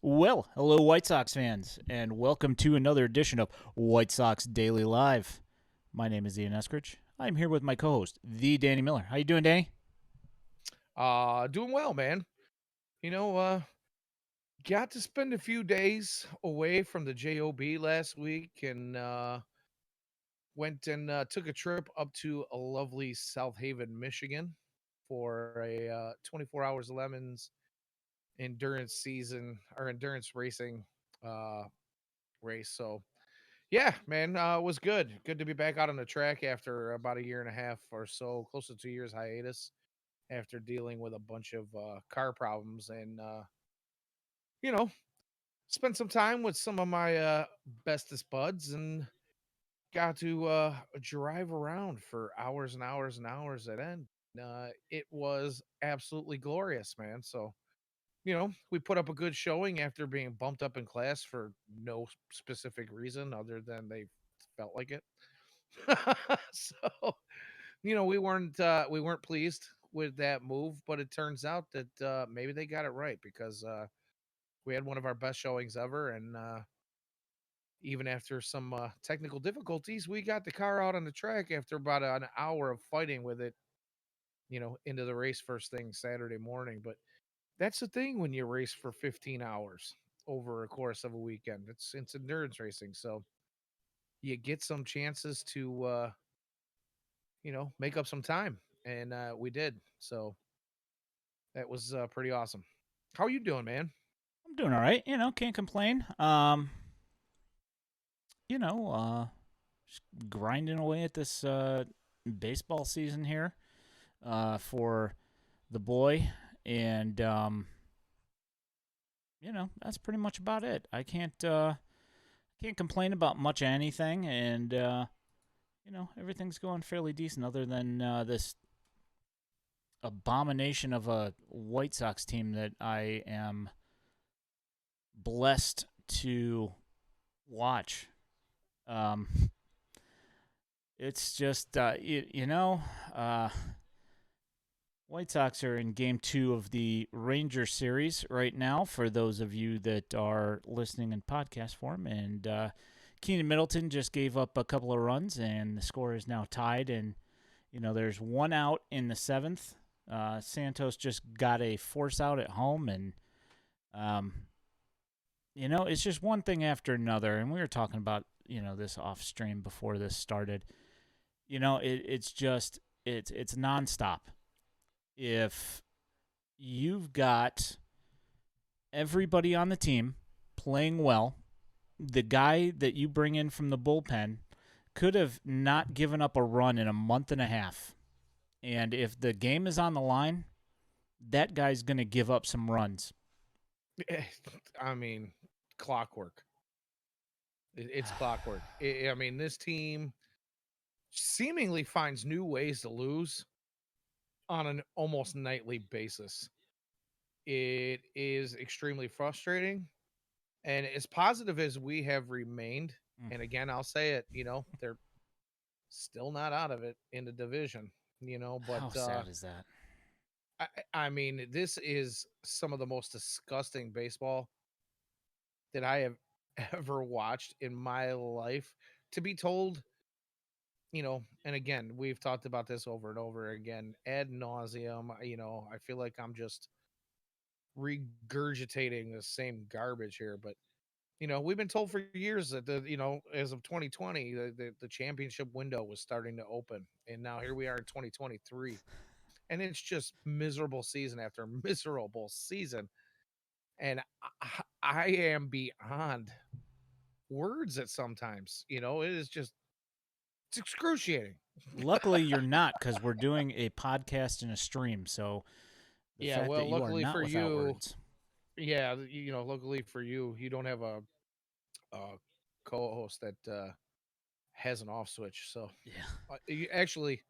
Well, hello, White Sox fans, and welcome to another edition of White Sox Daily Live. My name is Ian Eskridge. I'm here with my co-host, the Danny Miller. How you doing, Danny? Doing well, man. You know, uh, got to spend a few days away from the job last week, and went and took a trip up to a lovely South Haven, Michigan, for a 24 hours lemons endurance season or endurance racing uh, race. So yeah, man, it was good. Good to be back out on the track after about a year and a half or so, close to 2 years hiatus after dealing with a bunch of car problems and you know spent some time with some of my bestest buds and got to drive around for hours and hours and hours at end. It was absolutely glorious, man. So, we put up a good showing after being bumped up in class for no specific reason other than they felt like it. So, we weren't pleased with that move, but it turns out that maybe they got it right because we had one of our best showings ever, and even after some technical difficulties, we got the car out on the track after about an hour of fighting with it, into the race first thing Saturday morning. But that's the thing when you race for 15 hours over a course of a weekend. It's endurance racing, so you get some chances to make up some time, and we did. So that was pretty awesome. How are you doing, man? I'm doing all right. Can't complain. You know, uh, just grinding away at this baseball season here for the boy, and that's pretty much about it. I can't complain about much anything, and everything's going fairly decent, other than this abomination of a White Sox team that I am blessed to watch. Um, it's just, White Sox are in game two of the Ranger series right now, for those of you that are listening in podcast form. And Keenan Middleton just gave up a couple of runs, and the score is now tied. And, there's one out in the seventh. Santos just got a force out at home, and um, it's just one thing after another. And we were talking about this off stream before this started. It's just it's nonstop. If you've got everybody on the team playing well, the guy that you bring in from the bullpen could have not given up a run in a month and a half. And if the game is on the line, that guy's going to give up some runs. I mean, clockwork. It's clockwork. I mean, this team seemingly finds new ways to lose on an almost nightly basis. It is extremely frustrating. And as positive as we have remained, and again, I'll say it, they're still not out of it in the division, but How sad is that? I, I mean, this is some of the most disgusting baseball that I have ever watched in my life. To be told, and again, we've talked about this over and over again ad nauseum. I feel like I'm just regurgitating the same garbage here, but we've been told for years that as of 2020, the championship window was starting to open, and now here we are in 2023, and it's just miserable season after miserable season, and I am beyond words at sometimes. It is just it's excruciating. Luckily, you're not, because we're doing a podcast and a stream. So the Yeah, fact that well, you are luckily not for without you, words. yeah, luckily for you, you don't have a co-host that has an off switch. So, Yeah. actually,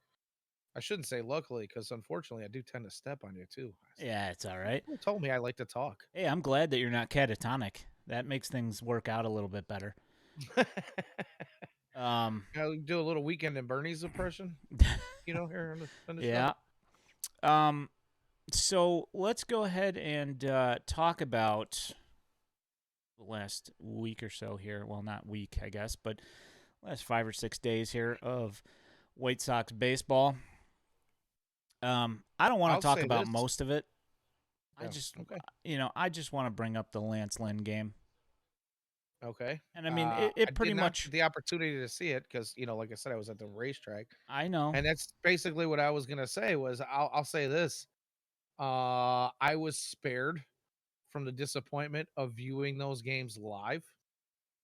I shouldn't say luckily because unfortunately, I do tend to step on you too. Yeah, it's all right. People told me I like to talk. Hey, I'm glad that you're not catatonic. That makes things work out a little bit better. Um, I'll do a little weekend in Bernie's impression. Here on the show. yeah. Um, so let's go ahead and talk about the last week or so here. Well, not week, I guess, but last 5 or 6 days here of White Sox baseball. I don't want I'll to talk say about this. most of it. I Yeah. just, Okay. I just want to bring up the Lance Lynn game. Okay. And I mean, I it did pretty not get much, the opportunity to see it because, like I said, I was at the racetrack, I know. and that's basically what I was gonna say. Was I'll say this: I was spared from the disappointment of viewing those games live.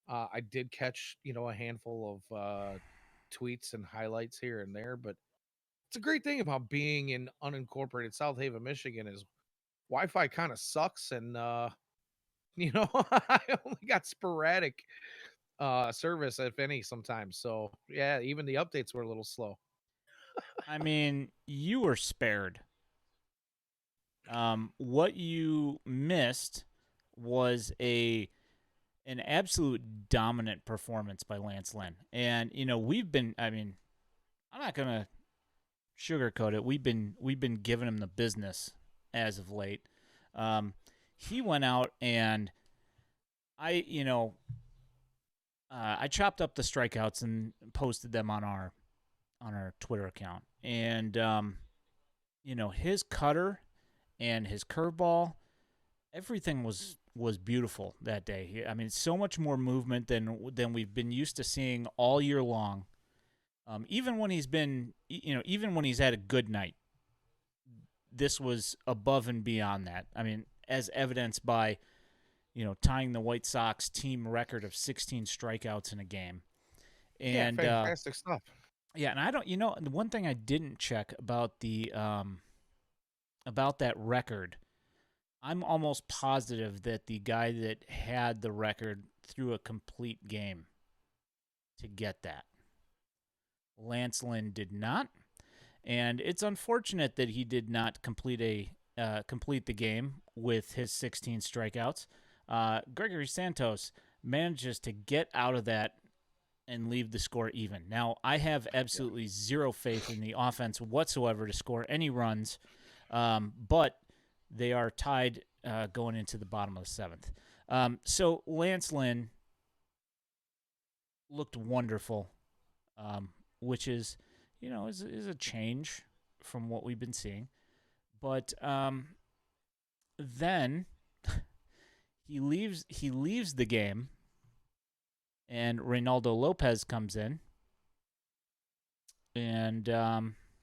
I did catch, a handful of tweets and highlights here and there, but it's a great thing about being in unincorporated South Haven, Michigan is Wi-Fi kind of sucks, and I only got sporadic service, if any, sometimes. So yeah, even the updates were a little slow. I mean, you were spared. What you missed was a an absolute dominant performance by Lance Lynn. And we've been I mean, I'm not going to sugarcoat it. We've been giving him the business as of late. Um he went out and I, I chopped up the strikeouts and posted them on our Twitter account. And his cutter and his curveball, everything was beautiful that day. I mean, so much more movement than we've been used to seeing all year long. Even when he's been, even when he's had a good night, this was above and beyond that. I mean, as evidenced by tying the White Sox team record of 16 strikeouts in a game. Yeah, And fantastic stuff. yeah, and I don't, the one thing I didn't check about that record, I'm almost positive that the guy that had the record threw a complete game to get that. Lance Lynn did not, and it's unfortunate that he did not complete the game with his 16 strikeouts. Gregory Santos manages to get out of that and leave the score even. Now, I have Yeah. absolutely zero faith in the offense whatsoever to score any runs, but they are tied going into the bottom of the seventh. So Lance Lynn looked wonderful, which is a change from what we've been seeing. But then he leaves the game, and Reynaldo Lopez comes in, and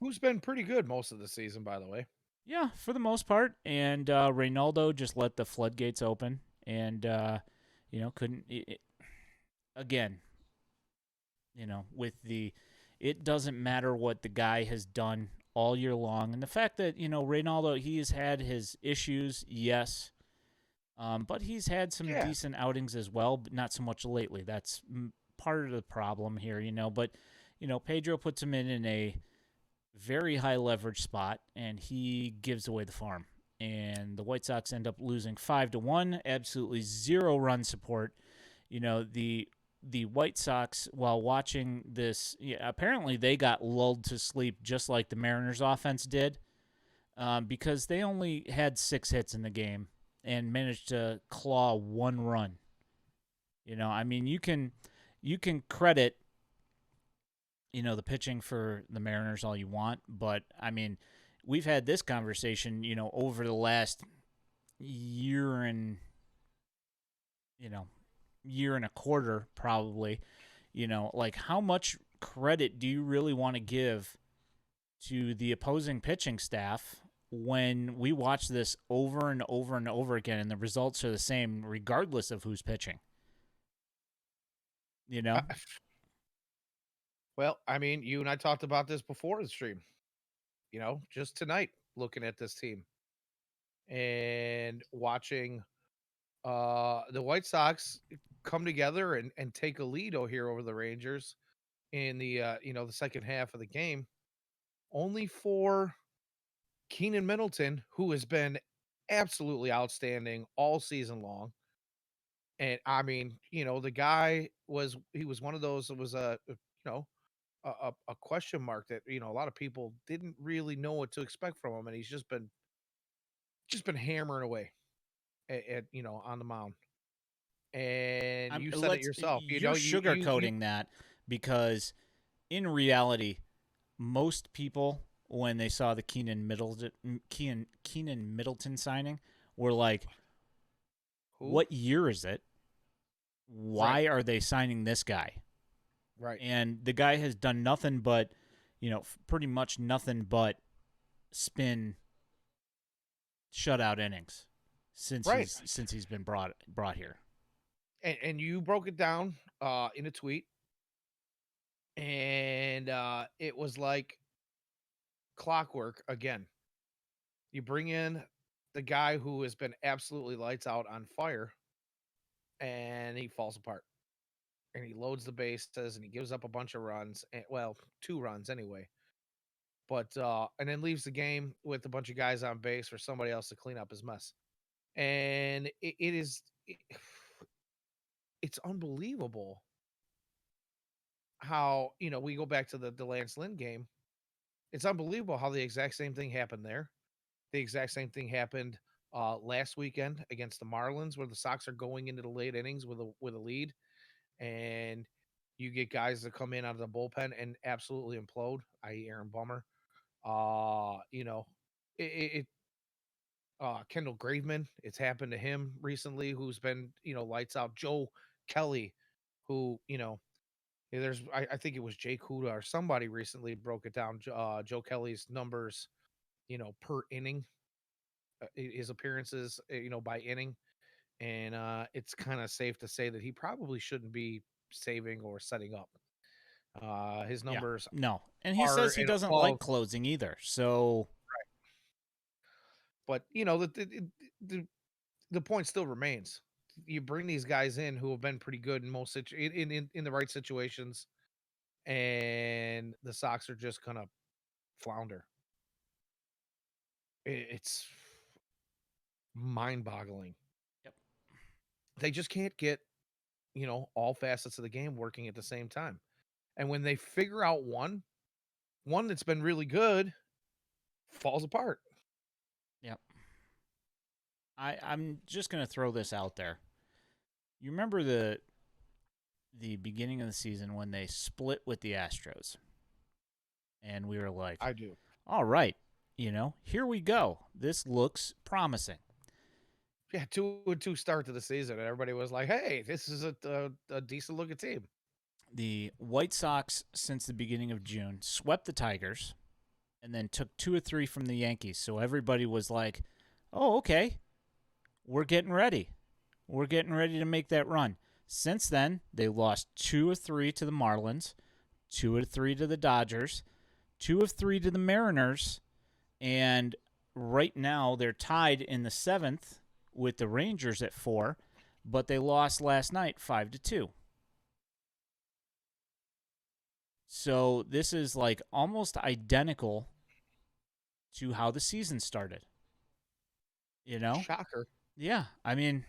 Who's been pretty good most of the season, by the way. yeah, for the most part. And Reynaldo just let the floodgates open, and couldn't. Again, with it doesn't matter what the guy has done all year long, and the fact that Reynaldo, he has had his issues, yes, but he's had some Yeah. decent outings as well, but not so much lately. That's part of the problem here, But Pedro puts him in a very high leverage spot, and he gives away the farm. And the White Sox end up losing 5-1. Absolutely zero run support. The White Sox, while watching this, apparently they got lulled to sleep just like the Mariners offense did, because they only had 6 hits in the game and managed to claw 1 run. I mean, you can credit the pitching for the Mariners all you want, but I mean, we've had this conversation, over the last year and you know year and a quarter probably. Like how much credit do you really want to give to the opposing pitching staff when we watch this over and over and over again and the results are the same regardless of who's pitching? You Uh, know? well, I mean, you and I talked about this before the stream. Just tonight, looking at this team and watching the White Sox come together and take a lead here over the Rangers in the second half of the game, only for Keenan Middleton, who has been absolutely outstanding all season long. And I mean, the guy was one of those that was a question mark that a lot of people didn't really know what to expect from him, and he's just been hammering away at on the mound. and you said it Let's yourself. You you're know, you sugarcoating that because in reality, most people when they saw the Keenan Middleton signing were like, who? "What year is it? Right, Why are they signing this guy?" right, And the guy has done nothing but, pretty much nothing but spin shutout innings right. since he's been brought here. And you broke it down in a tweet, and it was like clockwork again. You bring in the guy who has been absolutely lights out on fire, and he falls apart. And he loads the bases, and he gives up a bunch of runs. And, well, 2 runs anyway. But and then leaves the game with a bunch of guys on base for somebody else to clean up his mess. And it's unbelievable how we go back to the Lance Lynn game. It's unbelievable how the exact same thing happened there. The exact same thing happened last weekend against the Marlins, where the Sox are going into the late innings with a lead, and you get guys that come in out of the bullpen and absolutely implode, i.e., Aaron Bummer. You know, it Kendall Graveman, it's happened to him recently, who's been lights out. Joe Kelly, who there's I think it was Jake Huda or somebody recently broke it down. Joe Kelly's numbers, per inning, his appearances, by inning, and it's kind of safe to say that he probably shouldn't be saving or setting up. His Yeah, numbers no, and he are says he and doesn't above, like closing either. So but the point still remains. You bring these guys in who have been pretty good in most in the right situations, and the Sox are just gonna flounder. It's mind-boggling. yep, They just can't get all facets of the game working at the same time. And when they figure out one that's been really good, falls apart. yep. I'm just gonna throw this out there. You remember the beginning of the season when they split with the Astros, and we were like, I do. "All right, here we go. This looks promising." Yeah, 2-2 start to the season, and everybody was like, "Hey, this is a decent looking team." The White Sox, since the beginning of June, swept the Tigers and then took 2 or 3 from the Yankees. So everybody was like, "Oh, okay, we're getting ready. We're getting ready to make that run." Since then, they lost 2 or 3 to the Marlins, 2 or 3 to the Dodgers, 2 of 3 to the Mariners, and right now they're tied in the 7th with the Rangers at 4, but they lost last night 5-2. So this is like almost identical to how the season started. You know? Shocker. Yeah. I mean,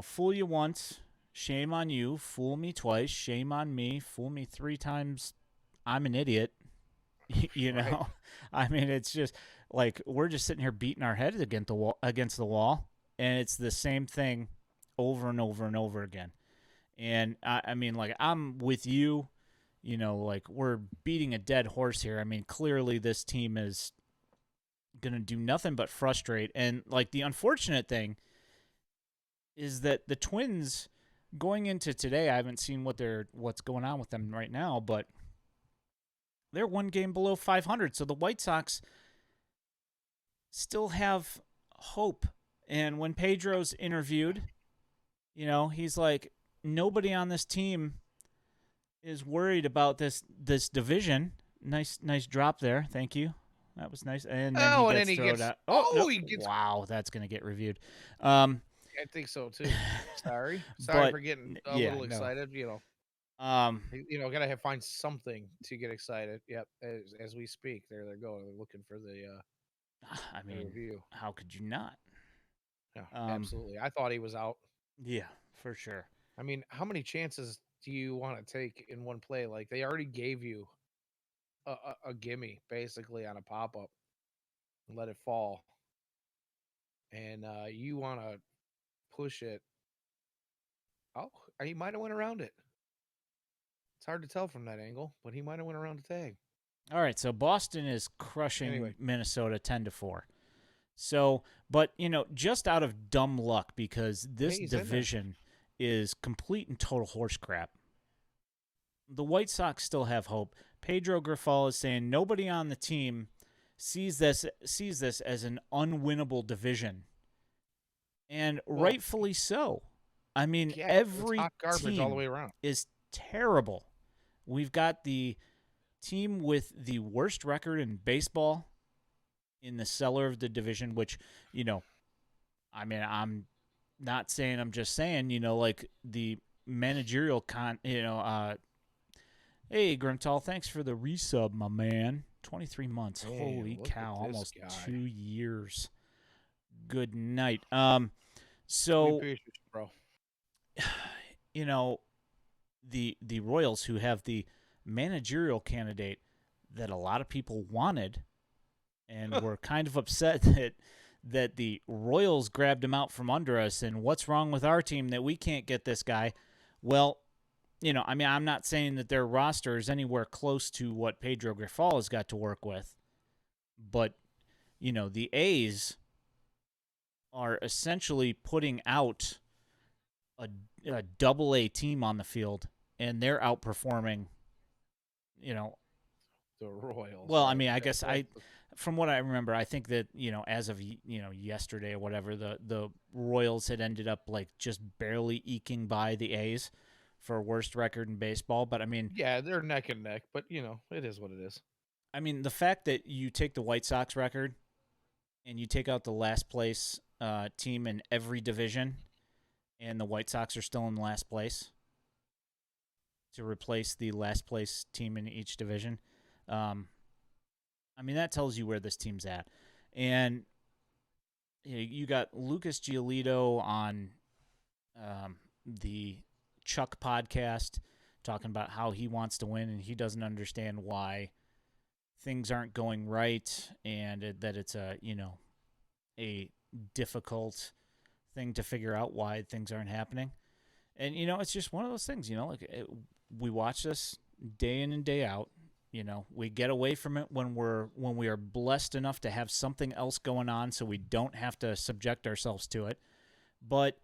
fool you once, shame on you. Fool me twice, shame on me. Fool me 3 times, I'm an idiot. you Right. know? I mean, it's just like we're just sitting here beating our heads against the wall, and it's the same thing over and over and over again. And I mean, like, I'm with you. Like, we're beating a dead horse here. I mean, clearly this team is going to do nothing but frustrate. And, like, the unfortunate thing is that the Twins going into today, I haven't seen what's going on with them right now, but they're 1 game below 500. So the White Sox still have hope. And when Pedro's interviewed, he's like, nobody on this team is worried about this division. Nice drop there. Thank you. That was nice. And then he Oh, and then gets he thrown gets out. Oh no! he gets. Wow, that's gonna get reviewed. Um, I think so too. Sorry but for getting a yeah, little no. excited. Um, Gotta find something to get excited. Yep, as we speak, they're going. They're looking for I the mean, review. how could you not? Yeah, Um, absolutely. I thought he was out. yeah, for sure. I mean, how many chances do you want to take in one play? Like they already gave you a gimme basically on a pop up, let it fall, and you want to push it Oh, he might have went around it. It's hard to tell from that angle, but he might have went around the tag. All right, so Boston is crushing Anyway, Minnesota 10-4. So, but just out of dumb luck because hey, this he's in there. division is complete and total horse crap. The White Sox still have hope. Pedro Grifol is saying nobody on the team sees this as an unwinnable division, and Well, rightfully so. I mean, yeah, it's every hot garbage all the team way around. is terrible. We've got the team with the worst record in baseball in the cellar of the division, which, I mean, I'm not saying, I'm just saying, like the managerial hey, Grimtall, thanks for the resub, my man. 23 months. Man, Holy look at cow, this almost guy. 2 years. Good night. We So, appreciate you, bro. you know, the Royals, who have the managerial candidate that a lot of people wanted and were kind of upset that the Royals grabbed him out from under us, and what's wrong with our team that we can't get this guy? Well, I mean, I'm not saying that their roster is anywhere close to what Pedro Grifol has got to work with, but the A's are essentially putting out a, a double A team on the field, and they're outperforming. You know, The Royals, well, I right? mean, I guess That's from what I remember, I think that as of yesterday or whatever, the Royals had ended up like just barely eking by the A's for worst record in baseball. But yeah, they're neck and neck, but it is what it is. I mean, the fact that you take the White Sox record and you take out the last place team in every division, and the White Sox are still in last place to replace the last place team in each division. Um, I mean, that tells you where this team's at. And you got Lucas Giolito on the Chuck podcast talking about how he wants to win and he doesn't understand why things aren't going right and that it's a difficult thing to figure out why things aren't happening. And it's just one of those things. We watch this day in and day out. We get away from it when we are blessed enough to have something else going on, so we don't have to subject ourselves to it. But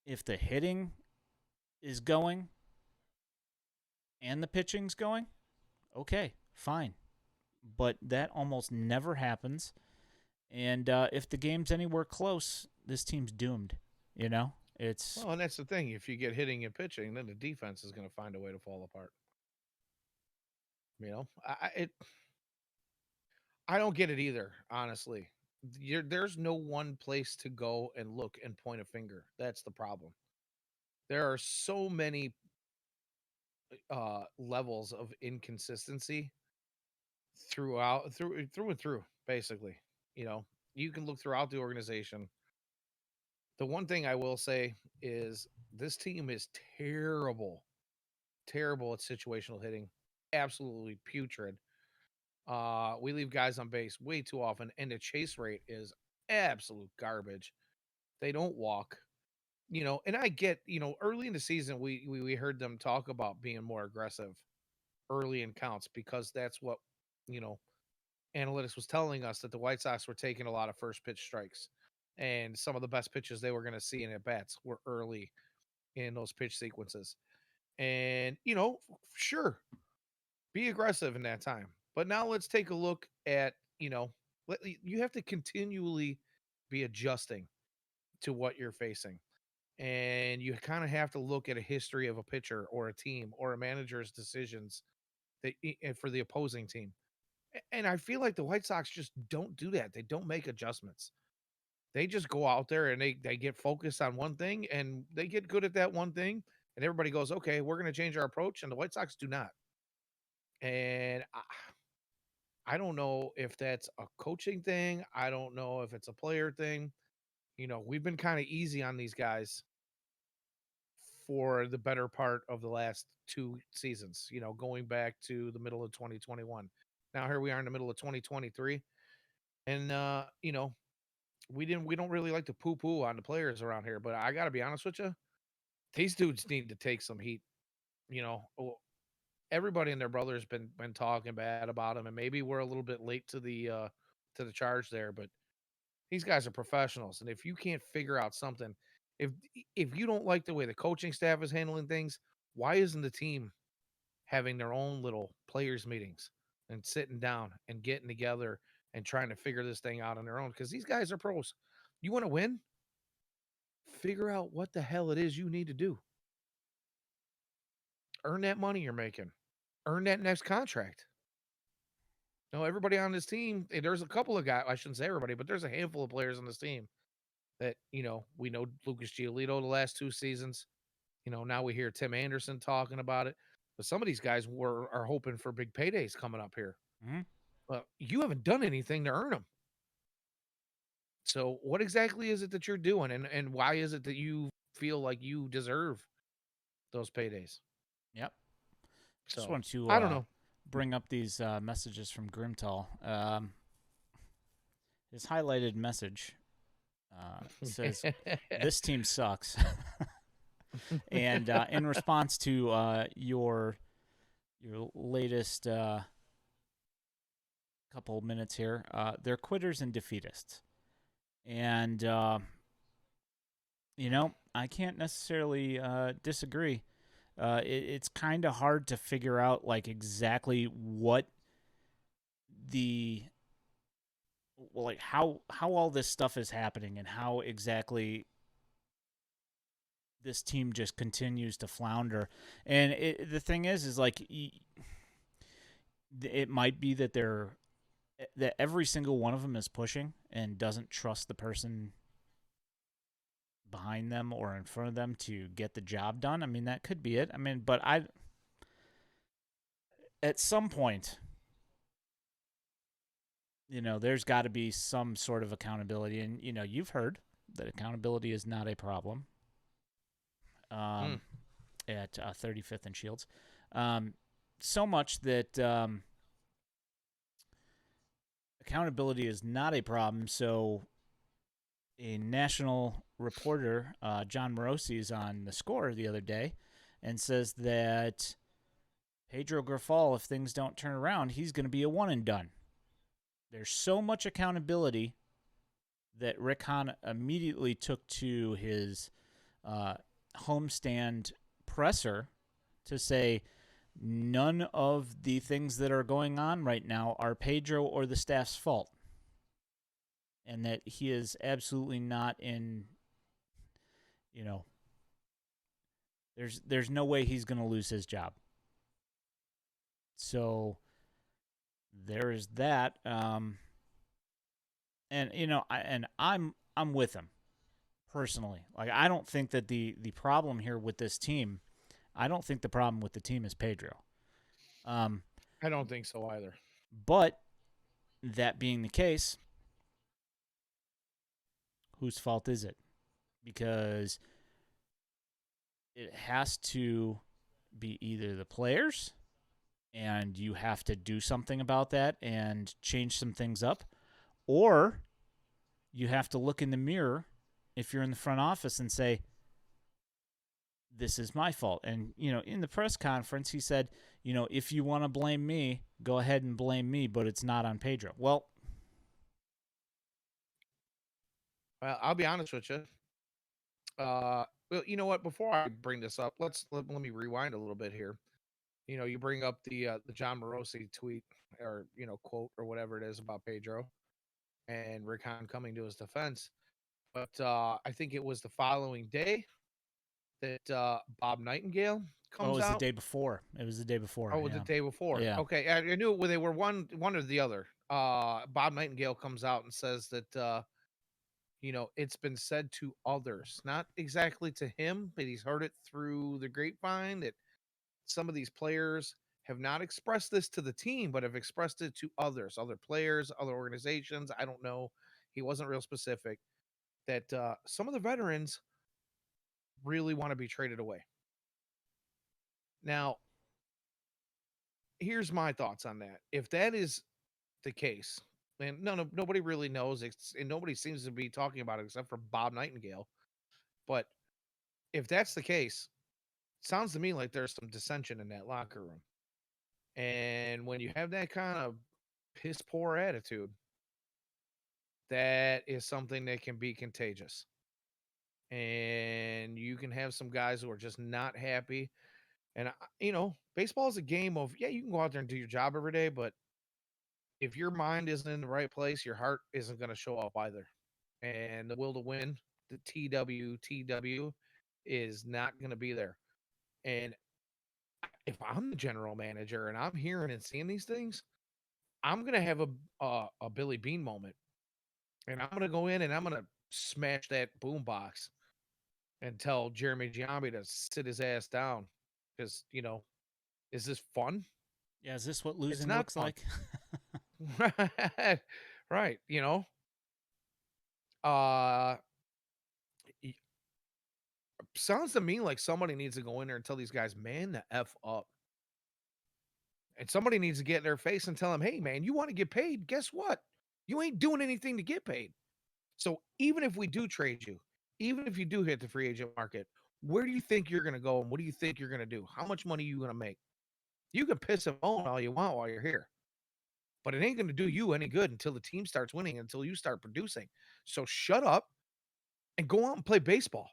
if the hitting is going and the pitching's going, okay, fine. But that almost never happens. And if the game's anywhere close, this team's doomed. It's Well, and that's the thing. If you get hitting and pitching, then the defense is going to find a way to fall apart. I don't get it either. Honestly, there's no one place to go and look and point a finger. That's the problem. There are so many levels of inconsistency through and through. Basically, you know, you can look throughout the organization. The one thing I will say is this team is terrible, terrible at situational hitting. Absolutely putrid. We leave guys on base way too often, and the chase rate is absolute garbage. They don't walk, and I get, early in the season we heard them talk about being more aggressive early in counts because that's what, you know, analytics was telling us that the White Sox were taking a lot of first pitch strikes. And some of the best pitches they were going to see in at bats were early in those pitch sequences. And, sure, be aggressive in that time. But now let's take a look at, you have to continually be adjusting to what you're facing. And you kind of have to look at a history of a pitcher or a team or a manager's decisions for the opposing team. And I feel like the White Sox just don't do that. They don't make adjustments. They just go out there and they get focused on one thing and they get good at that one thing. And everybody goes, okay, we're going to change our approach. And the White Sox do not. And I don't know if that's a coaching thing. I don't know if it's a player thing. We've been kind of easy on these guys for the better part of the last two seasons, going back to the middle of 2021. Now here we are in the middle of 2023. And we don't really like to poo poo on the players around here, but I got to be honest with you. these dudes need to take some heat. Everybody and their brother has been talking bad about him, and maybe we're a little bit late to the charge there, but these guys are professionals, and if you can't figure out something, if if you don't like the way the coaching staff is handling things, why isn't the team having their own little players meetings and sitting down and getting together and trying to figure this thing out on their own? Because these guys are pros. You want to win? Figure out what the hell it is you need to do. Earn that money you're making. Earn that next contract. No, everybody on this team, there's a couple of guys, I shouldn't say everybody, but there's a handful of players on this team that, we know Lucas Giolito the last 2 seasons. Now we hear Tim Anderson talking about it. But some of these guys are hoping for big paydays coming up here. Mm-hmm. Well, you haven't done anything to earn them. So what exactly is it that you're doing, and why is it that you feel like you deserve those paydays? Yep. Just So wanted to I don't know. bring up these messages from Grimtall. His highlighted message says, "This team sucks." And in response to your latest couple minutes here, they're quitters and defeatists, and I can't necessarily disagree. It's kind of hard to figure out like exactly what the like how all this stuff is happening and how exactly this team just continues to flounder. And the thing is like it might be that that every single one of them is pushing and doesn't trust the person behind them or in front of them to get the job done. I mean, that could be it. I mean, but at some point, there's got to be some sort of accountability. And, you've heard that accountability is not a problem at 35th and Shields. So much that accountability is not a problem. So a national reporter, John Morosi, is on The Score the other day and says that Pedro Grifol, if things don't turn around, he's going to be a one and done. There's so much accountability that Rick Hahn immediately took to his homestand presser to say none of the things that are going on right now are Pedro or the staff's fault. And that he is absolutely not in, there's no way he's going to lose his job. So there is that. And I'm with him personally. Like, I don't think that the problem here with this team, I don't think the problem with the team is Pedro. I don't think so either. But that being the case, whose fault is it? Because it has to be either the players, and you have to do something about that and change some things up, or you have to look in the mirror if you're in the front office and say, this is my fault. And, in the press conference, he said, if you want to blame me, go ahead and blame me, but it's not on Pedro. Well, I'll be honest with you. Well, you know what? Before I bring this up, let me rewind a little bit here. You bring up the John Morosi tweet or quote or whatever it is about Pedro and Rick Hahn coming to his defense. But I think it was the following day that Bob Nightingale it comes was the out. day before. It was the day before. Oh, Yeah. the day before. Yeah. Okay, I knew they were one or the other. Bob Nightingale comes out and says that it's been said to others, not exactly to him, but he's heard it through the grapevine that some of these players have not expressed this to the team, but have expressed it to others, other players, other organizations. I don't know. He wasn't real specific. That some of the veterans really want to be traded away. Now, here's my thoughts on that. If that is the case, and nobody really knows, and nobody seems to be talking about it except for Bob Nightingale. But if that's the case, sounds to me like there's some dissension in that locker room. And when you have that kind of piss poor attitude, that is something that can be contagious. And you can have some guys who are just not happy. And, baseball is a game of, yeah, you can go out there and do your job every day, but if your mind isn't in the right place, your heart isn't going to show up either. And the will to win, the TWTW, is not going to be there. And if I'm the general manager and I'm hearing and seeing these things, I'm going to have a Billy Bean moment. And I'm going to go in and I'm going to smash that boom box and tell Jeremy Giambi to sit his ass down. Because, is this fun? Yeah, is this what It's losing not looks fun. like? Right. Uh, y- sounds to me like somebody needs to go in there and tell these guys, man, the F up. And somebody needs to get in their face and tell them, hey, man, you want to get paid? Guess what? You ain't doing anything to get paid. So even if we do trade you, even if you do hit the free agent market, where do you think you're going to go and what do you think you're going to do? How much money are you going to make? You can piss and moan all you want while you're here, but it ain't going to do you any good until the team starts winning, until you start producing. So shut up and go out and play baseball.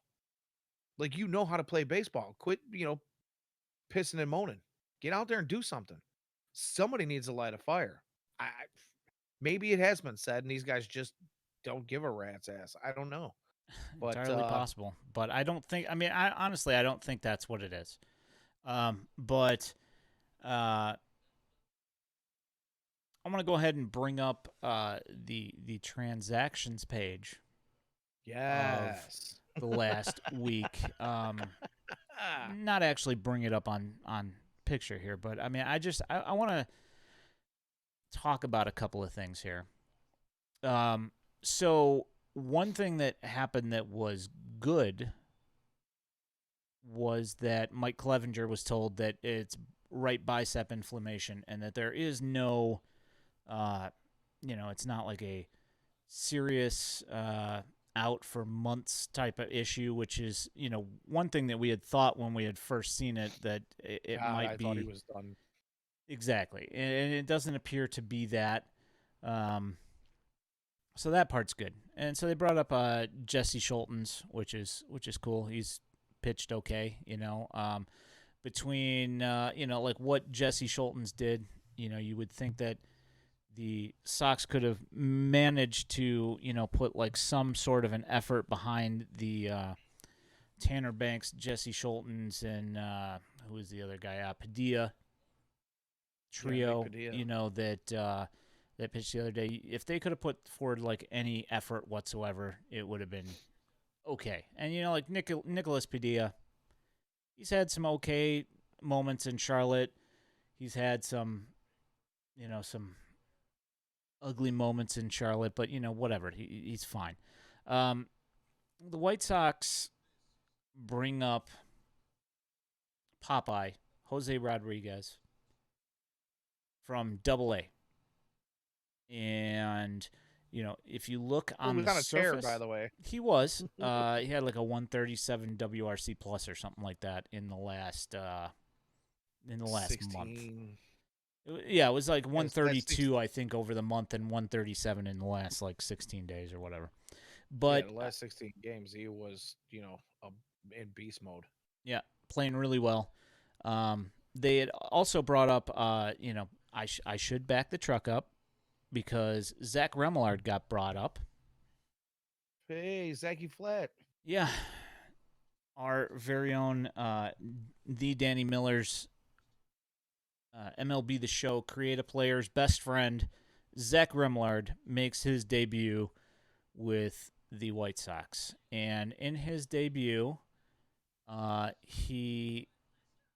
Like you know how to play baseball. Quit, pissing and moaning. Get out there and do something. Somebody needs to light a fire. Maybe it has been said, and these guys just don't give a rat's ass. I don't know, but Entirely possible, but I don't think. I mean, I honestly, I don't think that's what it is. But I'm going to go ahead and bring up the transactions page of yes, the last week. Not actually bring it up on picture here, but I mean, I want to talk about a couple of things here. So one thing that happened that was good was that Mike Clevenger was told that it's right bicep inflammation and that there is no, it's not like a serious out for months type of issue, which is, one thing that we had thought when we had first seen it that it God, might I be. thought he was done. Exactly. And it doesn't appear to be that. So that part's good. And so they brought up Jesse Schultens, which is cool. He's pitched okay, between like what Jesse Schultens did, you would think that the Sox could have managed to, put like some sort of an effort behind the Tanner Banks, Jesse Schultens, and who was the other guy? Padilla trio, Padilla. that pitched the other day. If they could have put forward like any effort whatsoever, it would have been okay. And like Nicholas Padilla, he's had some okay moments in Charlotte. He's had some ugly moments in Charlotte, but whatever. He's fine. The White Sox bring up Popeye, Jose Rodriguez from Double A. And, if you look on the surface, tear, by the way. He was. He had like a 137 WRC plus or something like that in the last 16. month. Yeah, it was like 132, I think, over the month, and 137 in the last like 16 days or whatever. But the last 16 games, he was, in beast mode. Yeah, playing really well. They had also brought up, I should back the truck up because Zach Remillard got brought up. Hey, Zachy Flat. Yeah, our very own the Danny Miller's MLB The Show creative player's best friend, Zach Remillard, makes his debut with the White Sox. And in his debut, he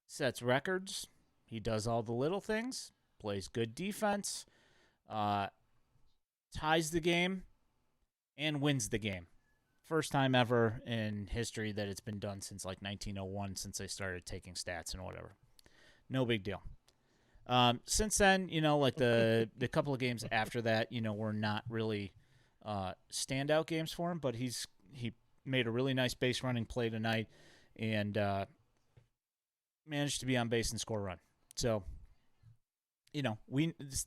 sets records. He does all the little things, plays good defense, ties the game, and wins the game. First time ever in history that it's been done since like 1901, since they started taking stats and whatever. No big deal. Since then, like the couple of games after that, were not really standout games for him, but he made a really nice base running play tonight. and managed to be on base and score a run. So,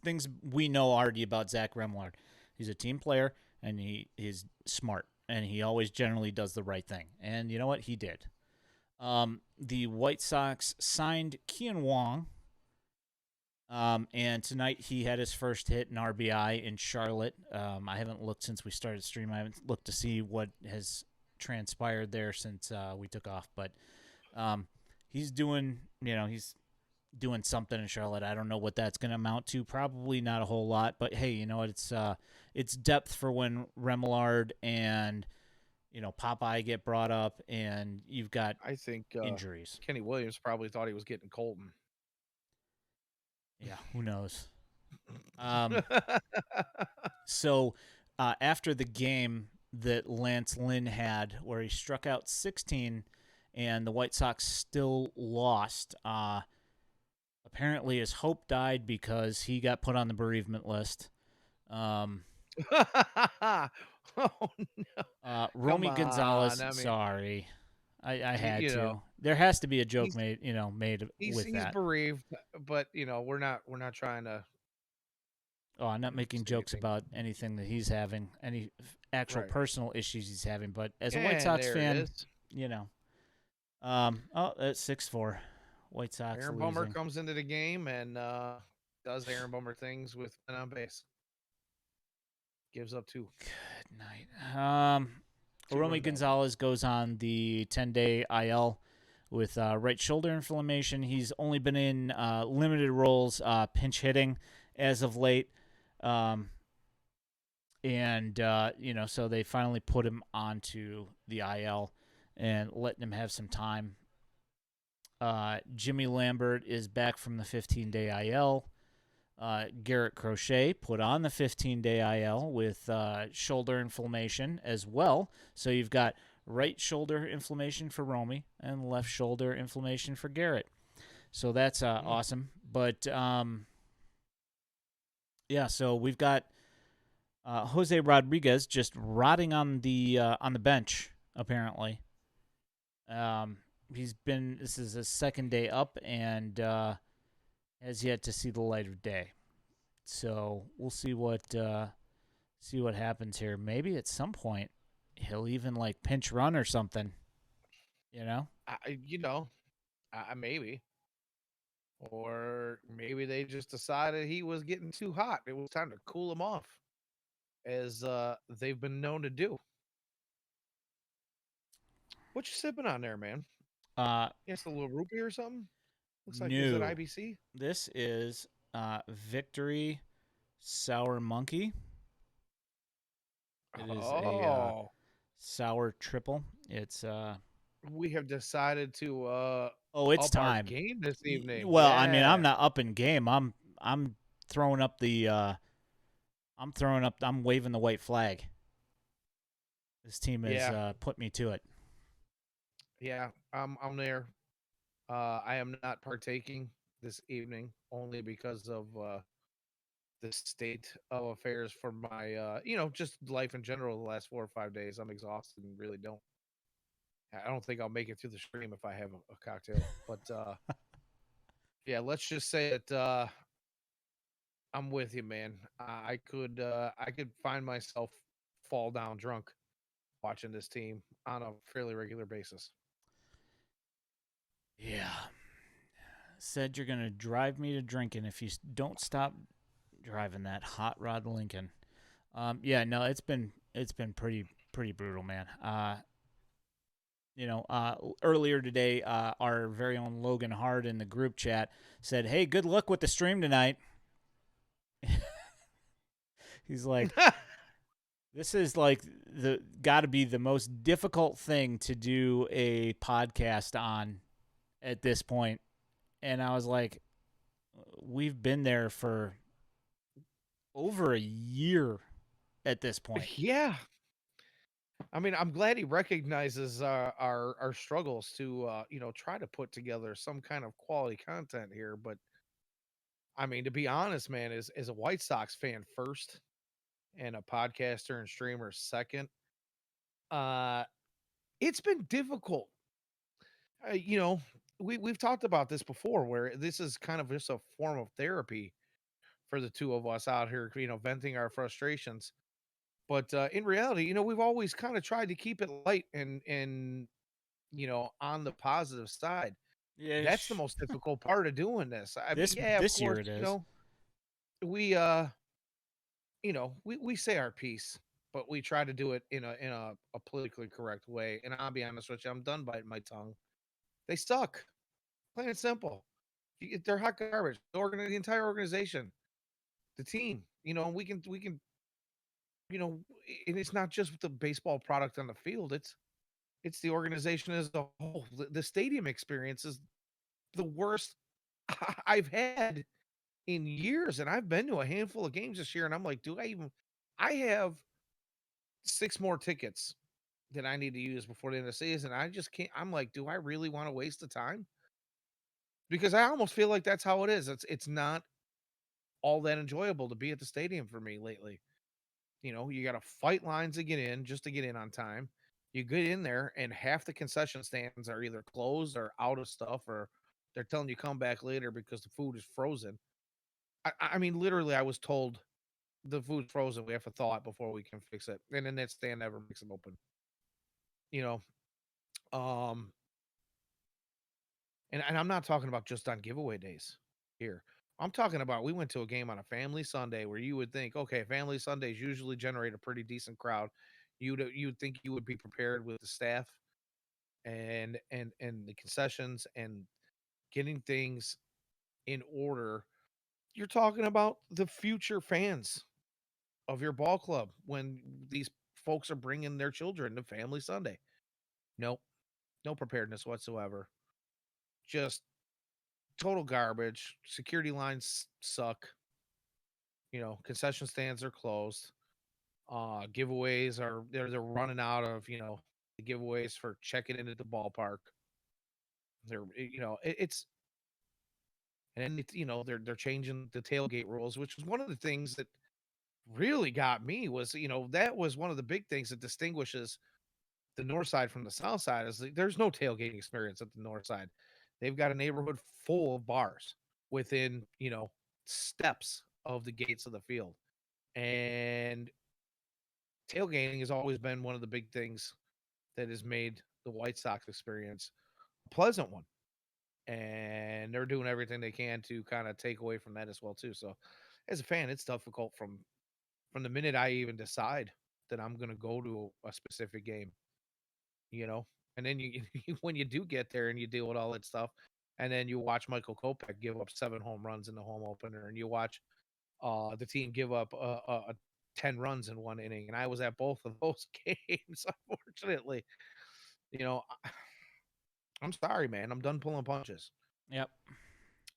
things we know already about Zach Remillard. He's a team player, and he's smart, and he always generally does the right thing. And you know what? He did. The White Sox signed Kian Wong, and tonight he had his first hit in RBI in Charlotte. I haven't looked since we started stream. I haven't looked to see what has transpired there since we took off, but he's doing, he's doing something in Charlotte. I don't know what that's going to amount to. Probably not a whole lot, but hey, you know what? It's depth for when Remillard and Popeye get brought up, and you've got I think injuries. Kenny Williams probably thought he was getting Colton. Yeah, who knows? So after the game that Lance Lynn had, where he struck out 16, and the White Sox still lost. Apparently, his hope died because he got put on the bereavement list. Oh no! Come Romy on. Gonzalez, I mean, sorry, I had you know, to. There has to be a joke he's made with he's that. bereaved, but we're not trying to Oh, I'm not making say jokes anything. about anything that he's having, any actual Right. personal issues he's having. But as a White And Sox there it fan, is. you know, that's 6-4, White Sox Aaron Bummer losing. comes into the game and does Aaron Bummer things with men on base. Gives up two. Good night. Romy Two-run double. Gonzalez goes on the 10-day IL with right shoulder inflammation. He's only been in limited roles, pinch hitting as of late. And so they finally put him onto the IL and letting him have some time. Jimmy Lambert is back from the 15-day IL. Garrett Crochet put on the 15-day IL with shoulder inflammation as well. So you've got right shoulder inflammation for Romy and left shoulder inflammation for Garrett. So that's awesome. But so we've got Jose Rodriguez just rotting on the bench apparently. This is his second day up and has yet to see the light of day. So we'll see what happens here. Maybe at some point he'll even like pinch run or something. Maybe. Or maybe they just decided he was getting too hot. It was time to cool him off, as they've been known to do. What you sipping on there, man? It's a little root beer or something? Looks like, is it New. IBC? This is Victory Sour Monkey. It is a Oh, sour triple. It's we have decided to it's up our time. game this evening. Well, I mean, I'm Yeah. not up in game. I'm throwing up the I'm waving the white flag. This team has Yeah. put me to it. Yeah. I'm there. I am not partaking this evening only because of the state of affairs for my just life in general the last 4 or 5 days. I'm exhausted and really I don't think I'll make it through the stream if I have a cocktail. But yeah, let's just say that I'm with you, man. I could find myself fall down drunk watching this team on a fairly regular basis. Yeah. Said you're gonna drive me to drinking if you don't stop driving that hot rod Lincoln. Yeah, no, it's been pretty brutal, man. Earlier today, our very own Logan Hard in the group chat said, "Hey, good luck with the stream tonight." He's like, "This is like got to be the most difficult thing to do a podcast on at this point." And I was like, "We've been there for over a year at this point." Yeah. I mean, I'm glad he recognizes our struggles to try to put together some kind of quality content here. But I mean, to be honest, man, as a White Sox fan first, and a podcaster and streamer second, uh, it's been difficult. You know, we've talked about this before, where this is kind of just a form of therapy for the two of us out here, venting our frustrations. But in reality, we've always kind of tried to keep it light and on the positive side. Yeah, That's the most difficult part of doing this. I mean, yeah, of this year course, it is. we we say our piece, but we try to do it in a politically correct way. And I'll be honest with you, I'm done biting my tongue. They suck, plain and simple. They're hot garbage. The entire organization, the team. We can. And it's not just the baseball product on the field. It's the organization as a whole. The stadium experience is the worst I've had in years, and I've been to a handful of games this year, and I'm like, do I even? I have 6 more tickets that I need to use before the end of the season. I just can't. I'm like, do I really want to waste the time? Because I almost feel like that's how it is. It's not all that enjoyable to be at the stadium for me lately. You got to fight lines to get in just to get in on time. You get in there, and half the concession stands are either closed or out of stuff, or they're telling you come back later because the food is frozen. I mean, literally, I was told the food's frozen. We have to thaw it before we can fix it, and then that stand never makes it open. You know, um, and I'm not talking about just on giveaway days here. I'm talking about we went to a game on a family Sunday where you would think, okay, family Sundays usually generate a pretty decent crowd. You'd think you would be prepared with the staff and the concessions and getting things in order. You're talking about the future fans of your ball club when these folks are bringing their children to family Sunday. Nope, no preparedness whatsoever. Just total garbage. Security lines suck. Concession stands are closed. Giveaways are they're running out of the giveaways for checking into the ballpark. It's and it's they're changing the tailgate rules, which was one of the things that really got me was that was one of the big things that distinguishes the north side from the south side is there's no tailgating experience at the north side. They've got a neighborhood full of bars within steps of the gates of the field, and tailgating has always been one of the big things that has made the White Sox experience a pleasant one. And they're doing everything they can to kind of take away from that as well too. So as a fan, it's difficult from the minute I even decide that I'm going to go to a specific game, you know. And then when you do get there and you deal with all that stuff, and then you watch Michael Kopech give up 7 home runs in the home opener, and you watch the team give up 10 runs in one inning, and I was at both of those games, unfortunately. You know, I'm sorry, man. I'm done pulling punches. Yep.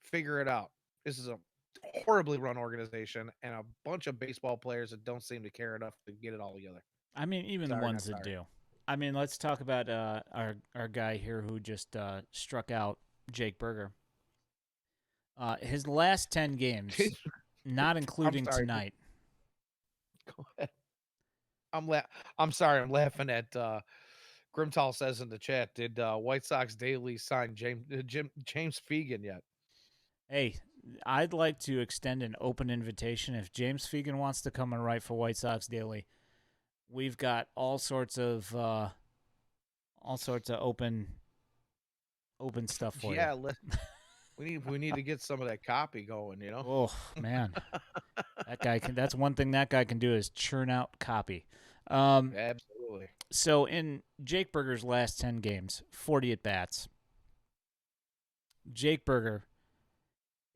Figure it out. This is a horribly run organization and a bunch of baseball players that don't seem to care enough to get it all together. I mean, even the Sorry, not ones that sorry. do. I mean, let's talk about our guy here who just struck out Jake Berger. His last 10 games, not I'm including sorry. tonight. Go ahead. I'm sorry. I'm laughing at Grimtall says in the chat. Did White Sox Daily sign James Fegan yet? Hey, I'd like to extend an open invitation if James Fegan wants to come and write for White Sox Daily. We've got all sorts of open stuff for you. Yeah, we need to get some of that copy going. Oh man, that guy can. That's one thing that guy can do is churn out copy. Absolutely. So in Jake Berger's last 10 games, 40 at bats. Jake Berger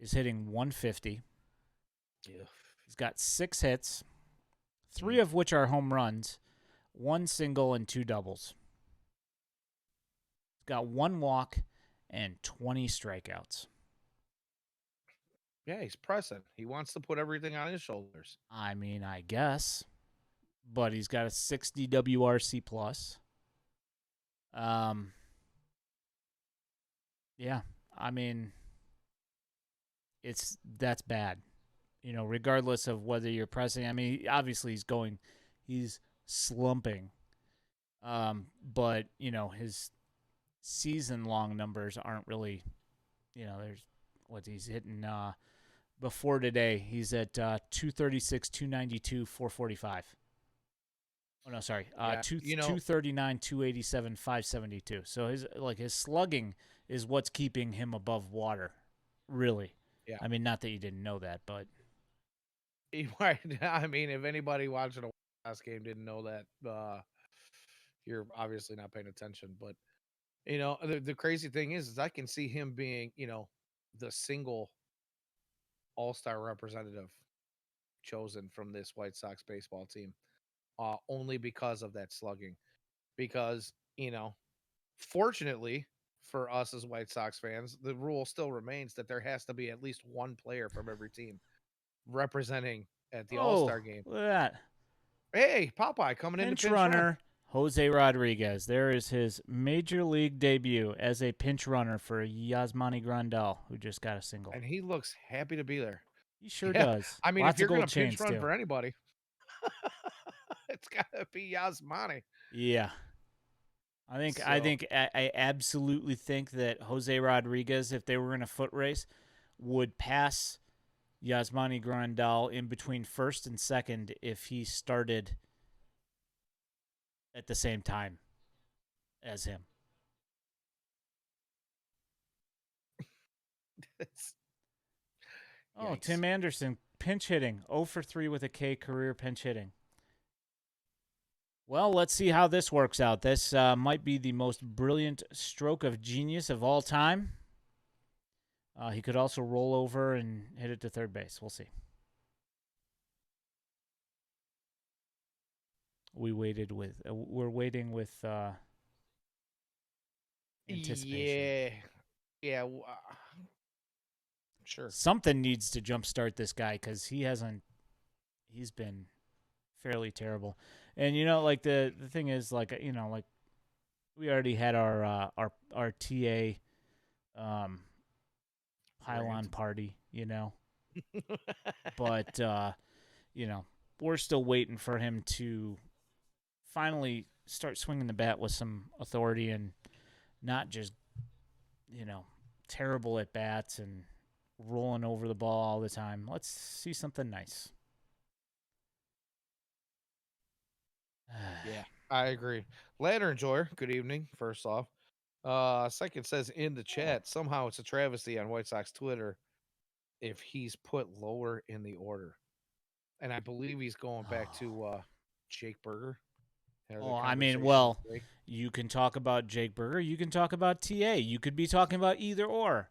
is hitting 150. Yeah. He's got 6 hits, 3 of which are home runs, 1 single and 2 doubles. He's got 1 walk and 20 strikeouts. Yeah, he's pressing. He wants to put everything on his shoulders. I mean, I guess, but he's got a 60 WRC plus. Yeah, I mean, that's bad. Regardless of whether you're pressing. I mean, obviously he's slumping. But his season long numbers aren't really, there's what he's hitting before today. He's at 236, 292, 445. Oh no, sorry. Yeah, 239, 287, 572. So his slugging is what's keeping him above water. Really. yeah. I mean, not that you didn't know that, but Right. I mean, if anybody watching a last game didn't know that, you're obviously not paying attention. But the crazy thing is I can see him being, the single all-star representative chosen from this White Sox baseball team, only because of that slugging. Because fortunately for us as White Sox fans, the rule still remains that there has to be at least one player from every team representing at the All oh, Star game. look at that. Hey, Popeye coming in to Pinch pinch run. runner Jose Rodriguez. There is his major league debut as a pinch runner for Yasmani Grandal, who just got a single. And he looks happy to be there. He sure Yeah. does. I mean, if Lots of you're going gold to pinch chains, run too. for anybody, it's got to be Yasmani. Yeah. So, I absolutely think that Jose Rodriguez, if they were in a foot race, would pass Yasmani Grandal in between first and second if he started at the same time as him. it's, Oh, yikes. Tim Anderson, pinch hitting. 0 for 3 with a K career pinch hitting. Well, let's see how this works out. This might be the most brilliant stroke of genius of all time. He could also roll over and hit it to third base. We'll see. We're waiting with anticipation. Yeah. Yeah. Sure. Something needs to jumpstart this guy because he's been fairly terrible. And like the thing is, like, like we already had our TA pylon Rant. party, but we're still waiting for him to finally start swinging the bat with some authority and not just terrible at bats and rolling over the ball all the time. Let's see something nice. Yeah, I agree. Lantern Joyer, good evening, first off. Second says in the Oh. chat, somehow it's a travesty on White Sox Twitter if he's put lower in the order. And I believe he's going back to Jake Berger. Had a Oh, I mean, conversation with well, Jake. you can talk about Jake Berger. You can talk about TA. You could be talking about either or.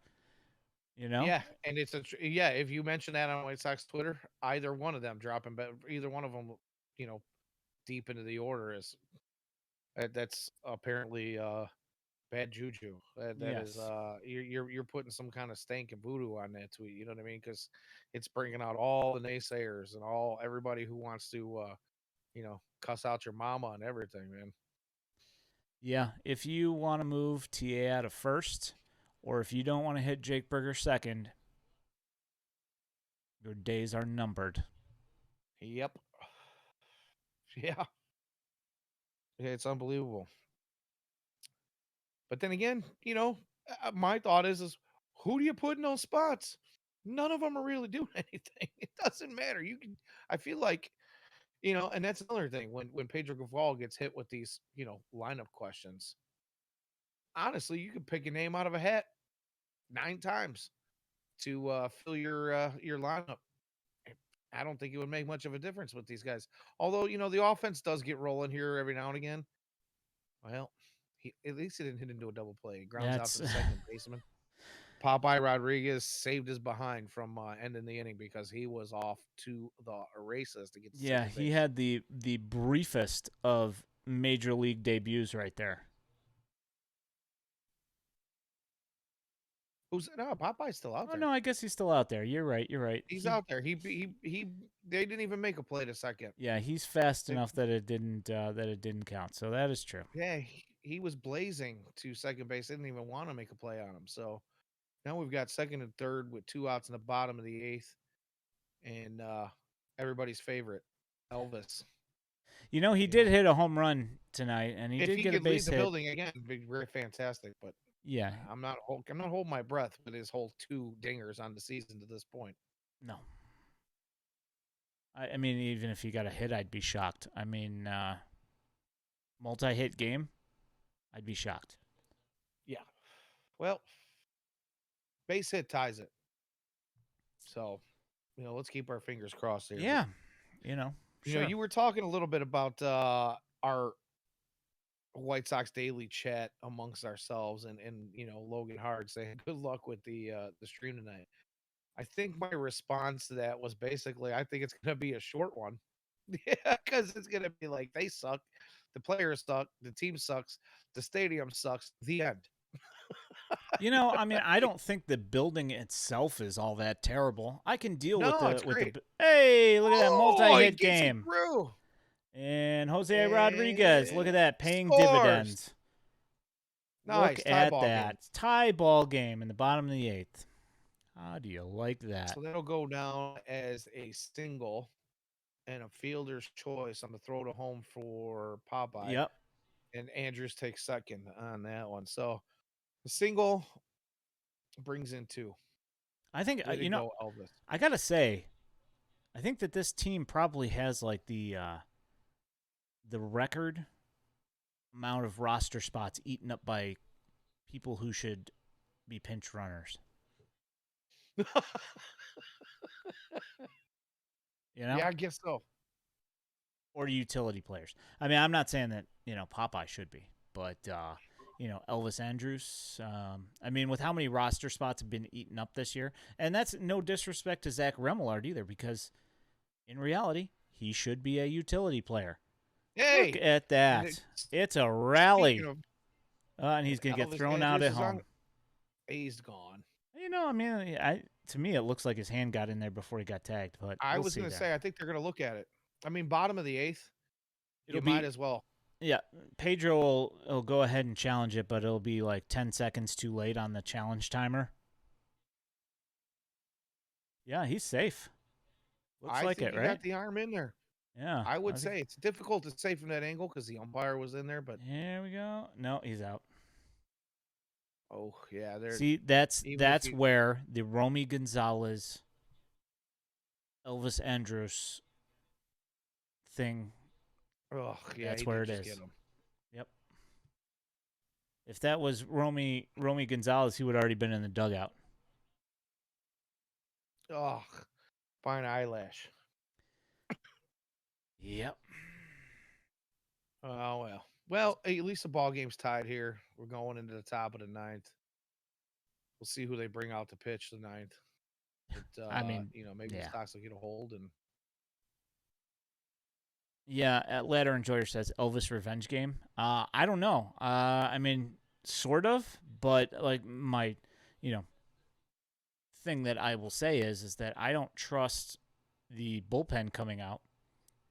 You know? Yeah, and it's yeah. If you mention that on White Sox Twitter, either one of them dropping, but either one of them, you know, deep into the order is that's apparently bad juju. That is Yes. you're putting some kind of stank and voodoo on that tweet. You know what I mean? Because it's bringing out all the naysayers and all everybody who wants to cuss out your mama and everything, man. Yeah. If you want to move TA out of first, or if you don't want to hit Jake Berger second, your days are numbered. Yep. Yeah. Yeah, it's unbelievable. But then again, my thought is who do you put in those spots? None of them are really doing anything. It doesn't matter. You can. I feel like and that's another thing when Pedro Gaval gets hit with these lineup questions. Honestly, you could pick a name out of a hat 9 times to fill your lineup. I don't think it would make much of a difference with these guys. Although the offense does get rolling here every now and again. Well, at least he didn't hit into a double play. Grounds out to That's the second baseman. Popeye Rodriguez saved his behind from ending the inning because he was off to the races to get to yeah, second he base. had the briefest of major league debuts right there. Who's no Popeye's still out Oh there. no, I guess he's still out there. You're right. You're right. He's out there. He they didn't even make a play to second. Yeah, he's fast They, enough that it didn't count. So that is true. yeah, he was blazing to second base. They didn't even want to make a play on him. So now we've got second and third with 2 outs in the bottom of the eighth, and everybody's favorite, Elvis. He You did know, hit a home run tonight, and he if did he get a could leave base the hit. building again, it'd be very fantastic. But Yeah, I'm not holding my breath with his whole 2 dingers on the season to this point. no. I mean, even if he got a hit, I'd be shocked. I mean, multi-hit game, I'd be shocked. Yeah. Well, base hit ties it. So, let's keep our fingers crossed here. But Yeah, sure. you were talking a little bit about our White Sox daily chat amongst ourselves, and Logan Hard saying good luck with the stream tonight. I think my response to that was basically I think it's going to be a short one. Yeah, because it's going to be like they suck, the players suck, the team sucks, the stadium sucks. The end. I mean, I don't think the building itself is all that terrible. I can deal with No, the it's with great. the. Hey, look at that Oh, he multi-hit gets it game. through And Jose Rodriguez, look at and that, paying scores. dividends. Look Nice tie at ball game. that. Tie ball game in the bottom of the 8th. How do you like that? So that'll go down as a single and a fielder's choice on the throw to home for Popeye. Yep. And Andrews takes second on that one. So the single brings in 2. I think, Way to go, Elvis. I got to say, I think that this team probably has like the record amount of roster spots eaten up by people who should be pinch runners. Yeah, I guess so. Or utility players. I mean, I'm not saying that, Popeye should be, but, Elvis Andrews. I mean, with how many roster spots have been eaten up this year, and that's no disrespect to Zach Remillard either, because in reality, he should be a utility player. Hey, look at that! It's a rally, and he's gonna get thrown out at home. He's gone. I mean, to me, it looks like his hand got in there before he got tagged. But I was going to say, I think they're going to look at it. I mean, bottom of the 8th, might as well. Yeah, Pedro will go ahead and challenge it, but it'll be like 10 seconds too late on the challenge timer. Yeah, he's safe. Looks like it, right? Got the arm in there. Yeah. I would say it's difficult to say from that angle because the umpire was in there, but here we go. No, he's out. Oh yeah, there. See, that's where the Romy Gonzalez, Elvis Andrus thing. Oh yeah, that's where it is. Yep. If that was Romy Gonzalez, he would already been in the dugout. Oh, fine eyelash. Yep. Oh well. Well, at least the ball game's tied here. We're going into the top of the 9th. We'll see who they bring out to pitch the 9th. But, I mean, maybe the Sox will get a hold and. Yeah, Ladder Enjoyer says Elvis revenge game. I don't know. I mean, sort of, but like my, thing that I will say is that I don't trust the bullpen coming out.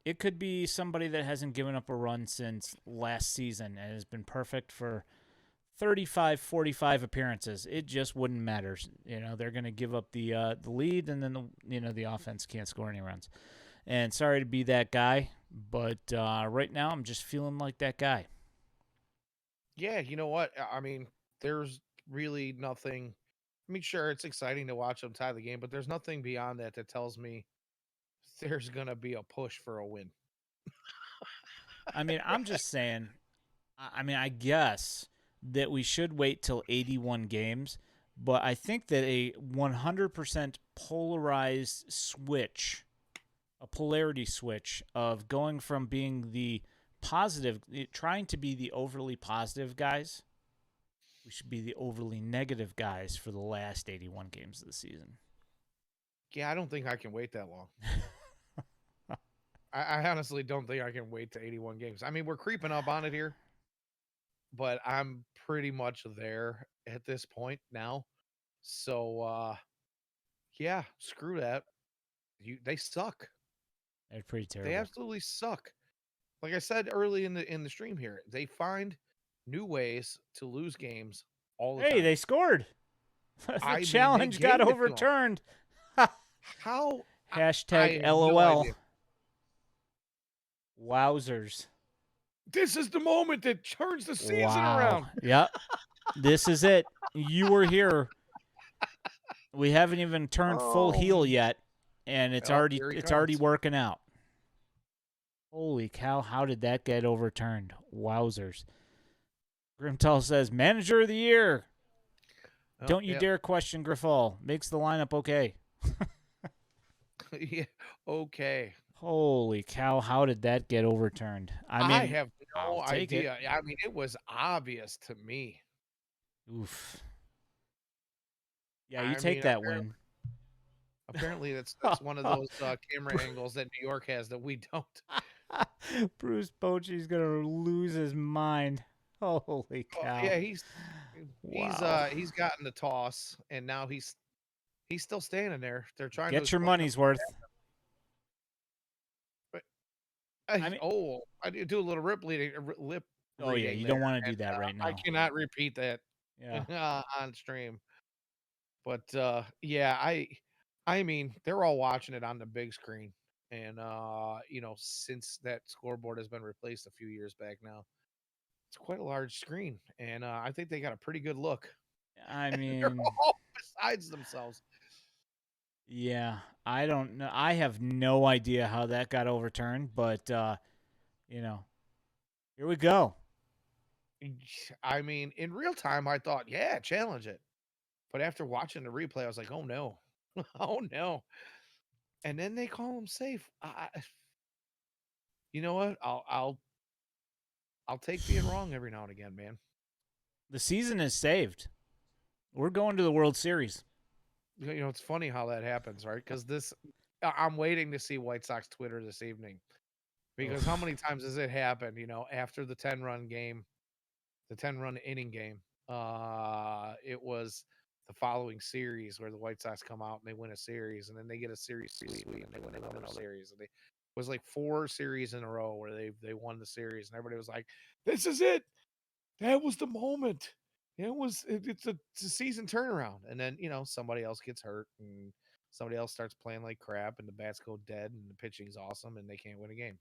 It could be somebody that hasn't given up a run since last season and has been perfect for 35, 45 appearances. It just wouldn't matter. They're going to give up the lead, and then the offense can't score any runs. And sorry to be that guy, but right now I'm just feeling like that guy. Yeah, you know what? I mean, there's really nothing. I mean, sure, it's exciting to watch them tie the game, but there's nothing beyond that tells me there's going to be a push for a win. I mean, I'm just saying, I guess that we should wait till 81 games, but I think that a 100% polarized switch, a polarity switch of going from being the positive, trying to be the overly positive guys, we should be the overly negative guys for the last 81 games of the season. Yeah, I don't think I can wait that long. I honestly don't think I can wait to 81 games. I mean, we're creeping up on it here, but I'm pretty much there at this point now. So, yeah, screw that. They suck. They're pretty terrible. They absolutely suck. Like I said early in the stream here, they find new ways to lose games all the time. Hey, they scored. The challenge got overturned. How? Hashtag LOL. Wowzers. This is the moment that turns the season Wow. around. Yep. This is it. You were here. We haven't even turned full Oh, heel yet, and it's oh, already here he it's already comes. working out. Holy cow, how did that get overturned? Wowzers. Grimtall says, Manager of the Year. Oh, Don't you yep. dare question Griffall. Makes the lineup okay. Yeah. Okay. Holy cow, how did that get overturned? I I mean, have I'll no take it. idea. I mean, it was obvious to me. Oof. Yeah, you I take mean, that win. apparently that's one of those camera angles that New York has that we don't. Bruce Bochy's going to lose his mind. Holy Oh, cow. yeah, Wow. he's gotten the toss, and now he's still standing there. They're trying to Get your explain him. money's worth. But I mean, I did do a little lip oh, yeah, reading you there, don't want to do and that right I now. cannot repeat that Yeah. on stream. But yeah, I mean, they're all watching it on the big screen, and since that scoreboard has been replaced a few years back now, it's quite a large screen, and I think they got a pretty good look. I They're mean, all besides themselves. yeah, I don't know. I have no idea how that got overturned, but, you know, here we go. I mean, in real time, I thought, yeah, challenge it. But after watching the replay, I was like, oh no, oh no. And then they call him safe. You know what? I'll take being wrong every now and again, man. The season is saved. We're going to the World Series. It's funny how that happens, right? Because I'm waiting to see White Sox Twitter this evening because how Oof. many times has it happened? After the 10-run game, the 10-run inning game, it was the following series where the White Sox come out and they win a series, and then they get a series sweep and they win another series, and it was like 4 series in a row where they won the series, and everybody was like, "This is it! That was the moment." It's a season turnaround, and then somebody else gets hurt, and somebody else starts playing like crap, and the bats go dead, and the pitching's awesome, and they can't win a game,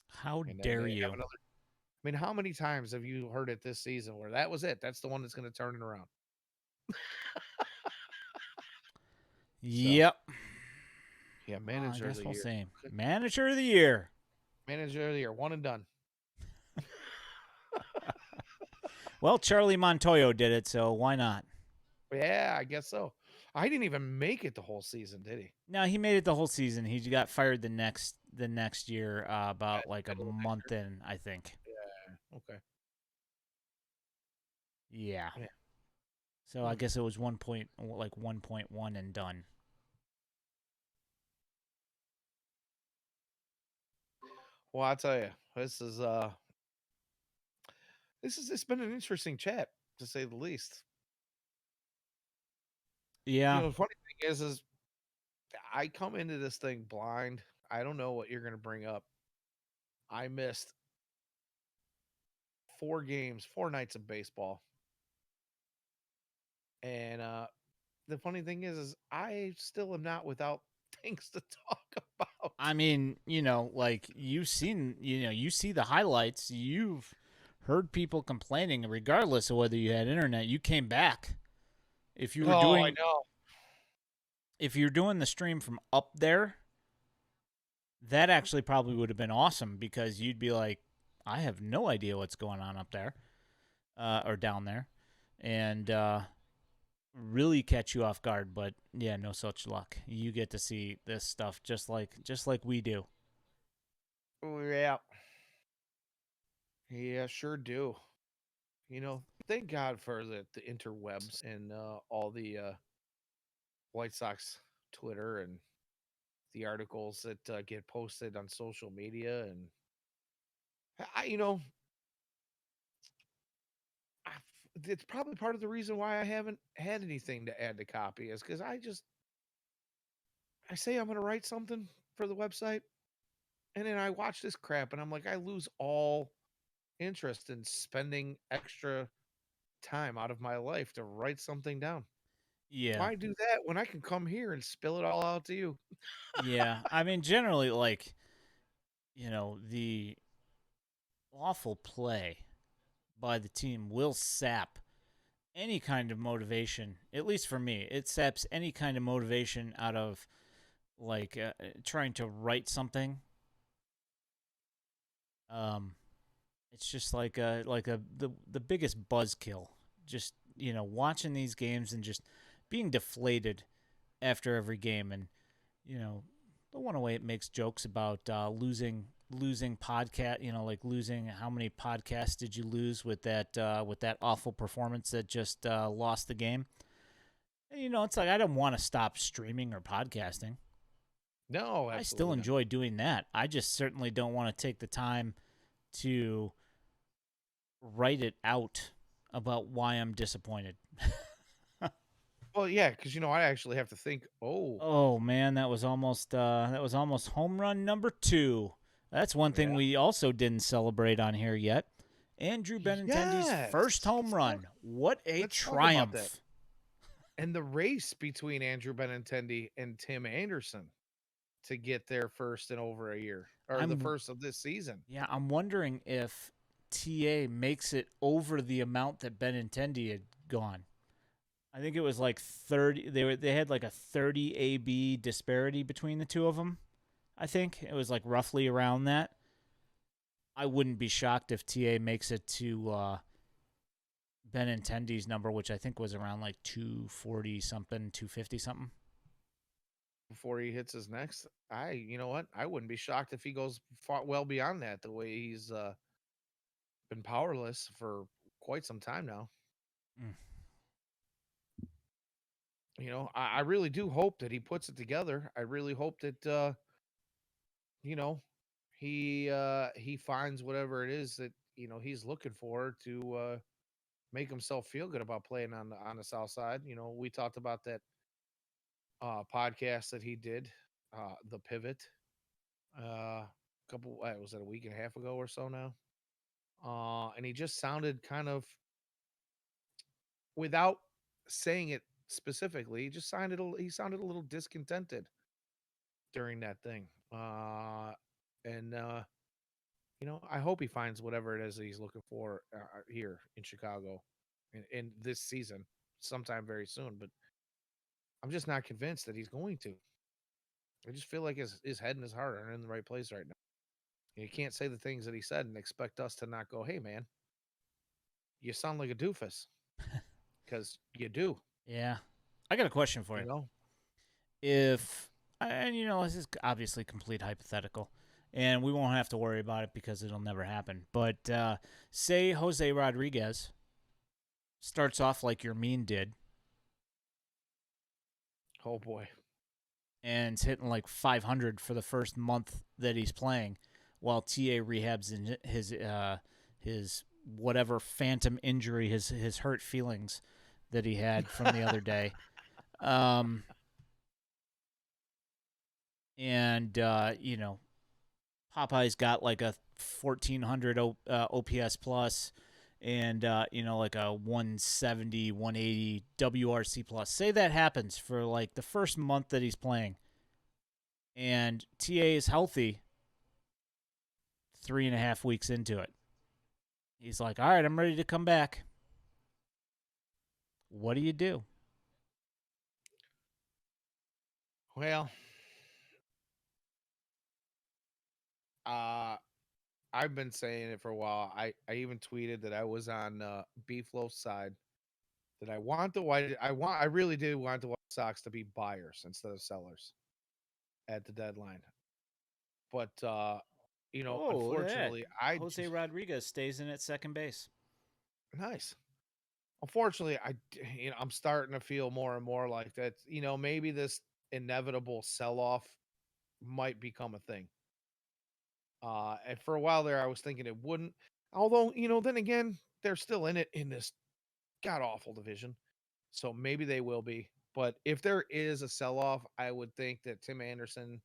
How and then dare they have you? another. I mean, how many times have you heard it this season where that was it? That's the one that's going to turn it around. So Yep. yeah, Well, I manager of guess the we'll year, see. Manager of the Year. manager of the year, one and done. Well, Charlie Montoyo did it, so why not? Yeah, I guess so. I didn't even make it the whole season, did he? No, he made it the whole season. He got fired the next year, Yeah, about like a middle of next month in, I think. year. Yeah. Okay. Yeah. Yeah. So I Hmm. guess it was 1.1 and done. Well, I'll tell you, it's been an interesting chat to say the least. Yeah. The funny thing is I come into this thing blind. I don't know what you're going to bring up. I missed 4 games, 4 nights of baseball, and the funny thing is I still am not without things to talk about. I mean, like you see the highlights. You've heard people complaining regardless of whether you had internet. You came back. If you were Oh, I doing know. if you're doing the stream from up there, that actually probably would have been awesome because you'd be like, I have no idea what's going on up there, or down there, and really catch you off guard. But yeah, no such luck. You get to see this stuff just like we do. Oh, yeah. Yeah, sure do. Thank God for the interwebs and all the White Sox Twitter and the articles that get posted on social media. And I, you know, I, it's probably part of the reason why I haven't had anything to add to copy is because I say I'm going to write something for the website, and then I watch this crap, and I'm like, I lose all interest in spending extra time out of my life to write something down. Yeah, Why do that when I can come here and spill it all out to you? yeah. I mean, generally, like the awful play by the team will sap any kind of motivation. At least for me, it saps any kind of motivation out of like trying to write something. Um, it's just like the biggest buzzkill. Just watching these games and just being deflated after every game, and the one way it makes jokes about losing podcast, like losing how many podcasts did you lose with that awful performance that just lost the game. And it's like I don't want to stop streaming or podcasting. No, I still absolutely not. enjoy doing that. I just certainly don't want to take the time to write it out about why I'm disappointed. Well, yeah, because I actually have to think. Oh, Oh man, that was almost home run number 2. That's one thing yeah, we also didn't celebrate on here yet. Andrew Benintendi's first yes. home run. What a Let's talk about that. triumph. And the race between Andrew Benintendi and Tim Anderson to get their first in over a year, or the I'm first of this season. Yeah, I'm wondering if TA makes it over the amount that Benintendi had gone. I think it was like 30. They had like a 30 AB disparity between the two of them. I think it was like roughly around that. I wouldn't be shocked if TA makes it to Benintendi's number, which I think was around like 240 something, 250 something. Before he hits his next, you know what? I wouldn't be shocked if he goes well beyond that. The way he's been powerless for quite some time now. Mm. I really do hope that he puts it together. I really hope that you know, he finds whatever it is that he's looking for to make himself feel good about playing on the South Side. We talked about that podcast that he did, the Pivot, couple was it a week and a half ago or so now, and he just sounded kind of, without saying it specifically, he sounded a little discontented during that thing, and I hope he finds whatever it is that he's looking for here in Chicago in this season, sometime very soon. But I'm just not convinced that he's going to. I just feel like his head and his heart are in the right place right now. You can't say the things that he said and expect us to not go, "Hey, man, you sound like a doofus," because you do. Yeah. I got a question for You you. know, If, and this is obviously complete hypothetical, and we won't have to worry about it because it'll never happen. But say Jose Rodriguez starts off like your mean did oh boy, and is hitting like 500 for the first month that he's playing, while TA rehabs in his whatever phantom injury, his hurt feelings that he had from the other day. Um, and Popeye's got like a 1400 OPS plus, and like a 170, 180 WRC plus. Say that happens for like the first month that he's playing, and TA is healthy 3.5 weeks into it. He's like, all right, I'm ready to come back. What do you do? well, uh, I've been saying it for a while. I even tweeted that I was on Beefloaf's side. That I really did want the White Sox to be buyers instead of sellers at the deadline. But Oh, look at that. unfortunately, Jose Rodriguez stays in at second base. nice. Unfortunately, I'm starting to feel more and more like that. Maybe this inevitable sell off might become a thing. And for a while there, I was thinking it wouldn't. Although, then again, they're still in it in this god awful division, so maybe they will be. But if there is a sell off, I would think that Tim Anderson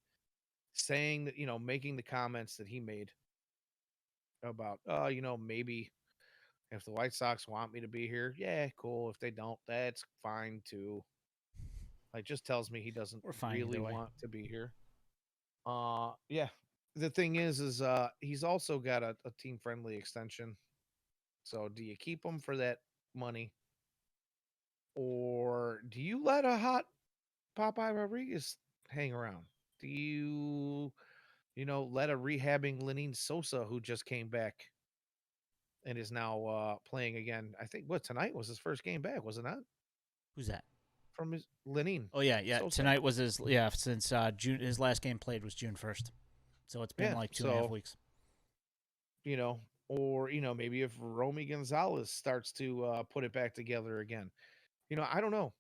saying that, making the comments that he made about, maybe if the White Sox want me to be here, yeah, cool. If they don't, that's fine too. Like, just tells me he doesn't We're fine really either way. want to be here. Yeah. the thing is he's also got a team friendly extension. So do you keep him for that money, or do you let a hot Popeye Rodriguez hang around? Do you let a rehabbing Lenine Sosa who just came back and is now playing again? I think what tonight was his first game back, was it not? Who's that? From his Lenine Oh yeah. Sosa. Tonight was his since June. His last game played was June 1st, so it's been Yeah. like 2.5 So, weeks. you know, or maybe if Romy Gonzalez starts to put it back together again. I don't know.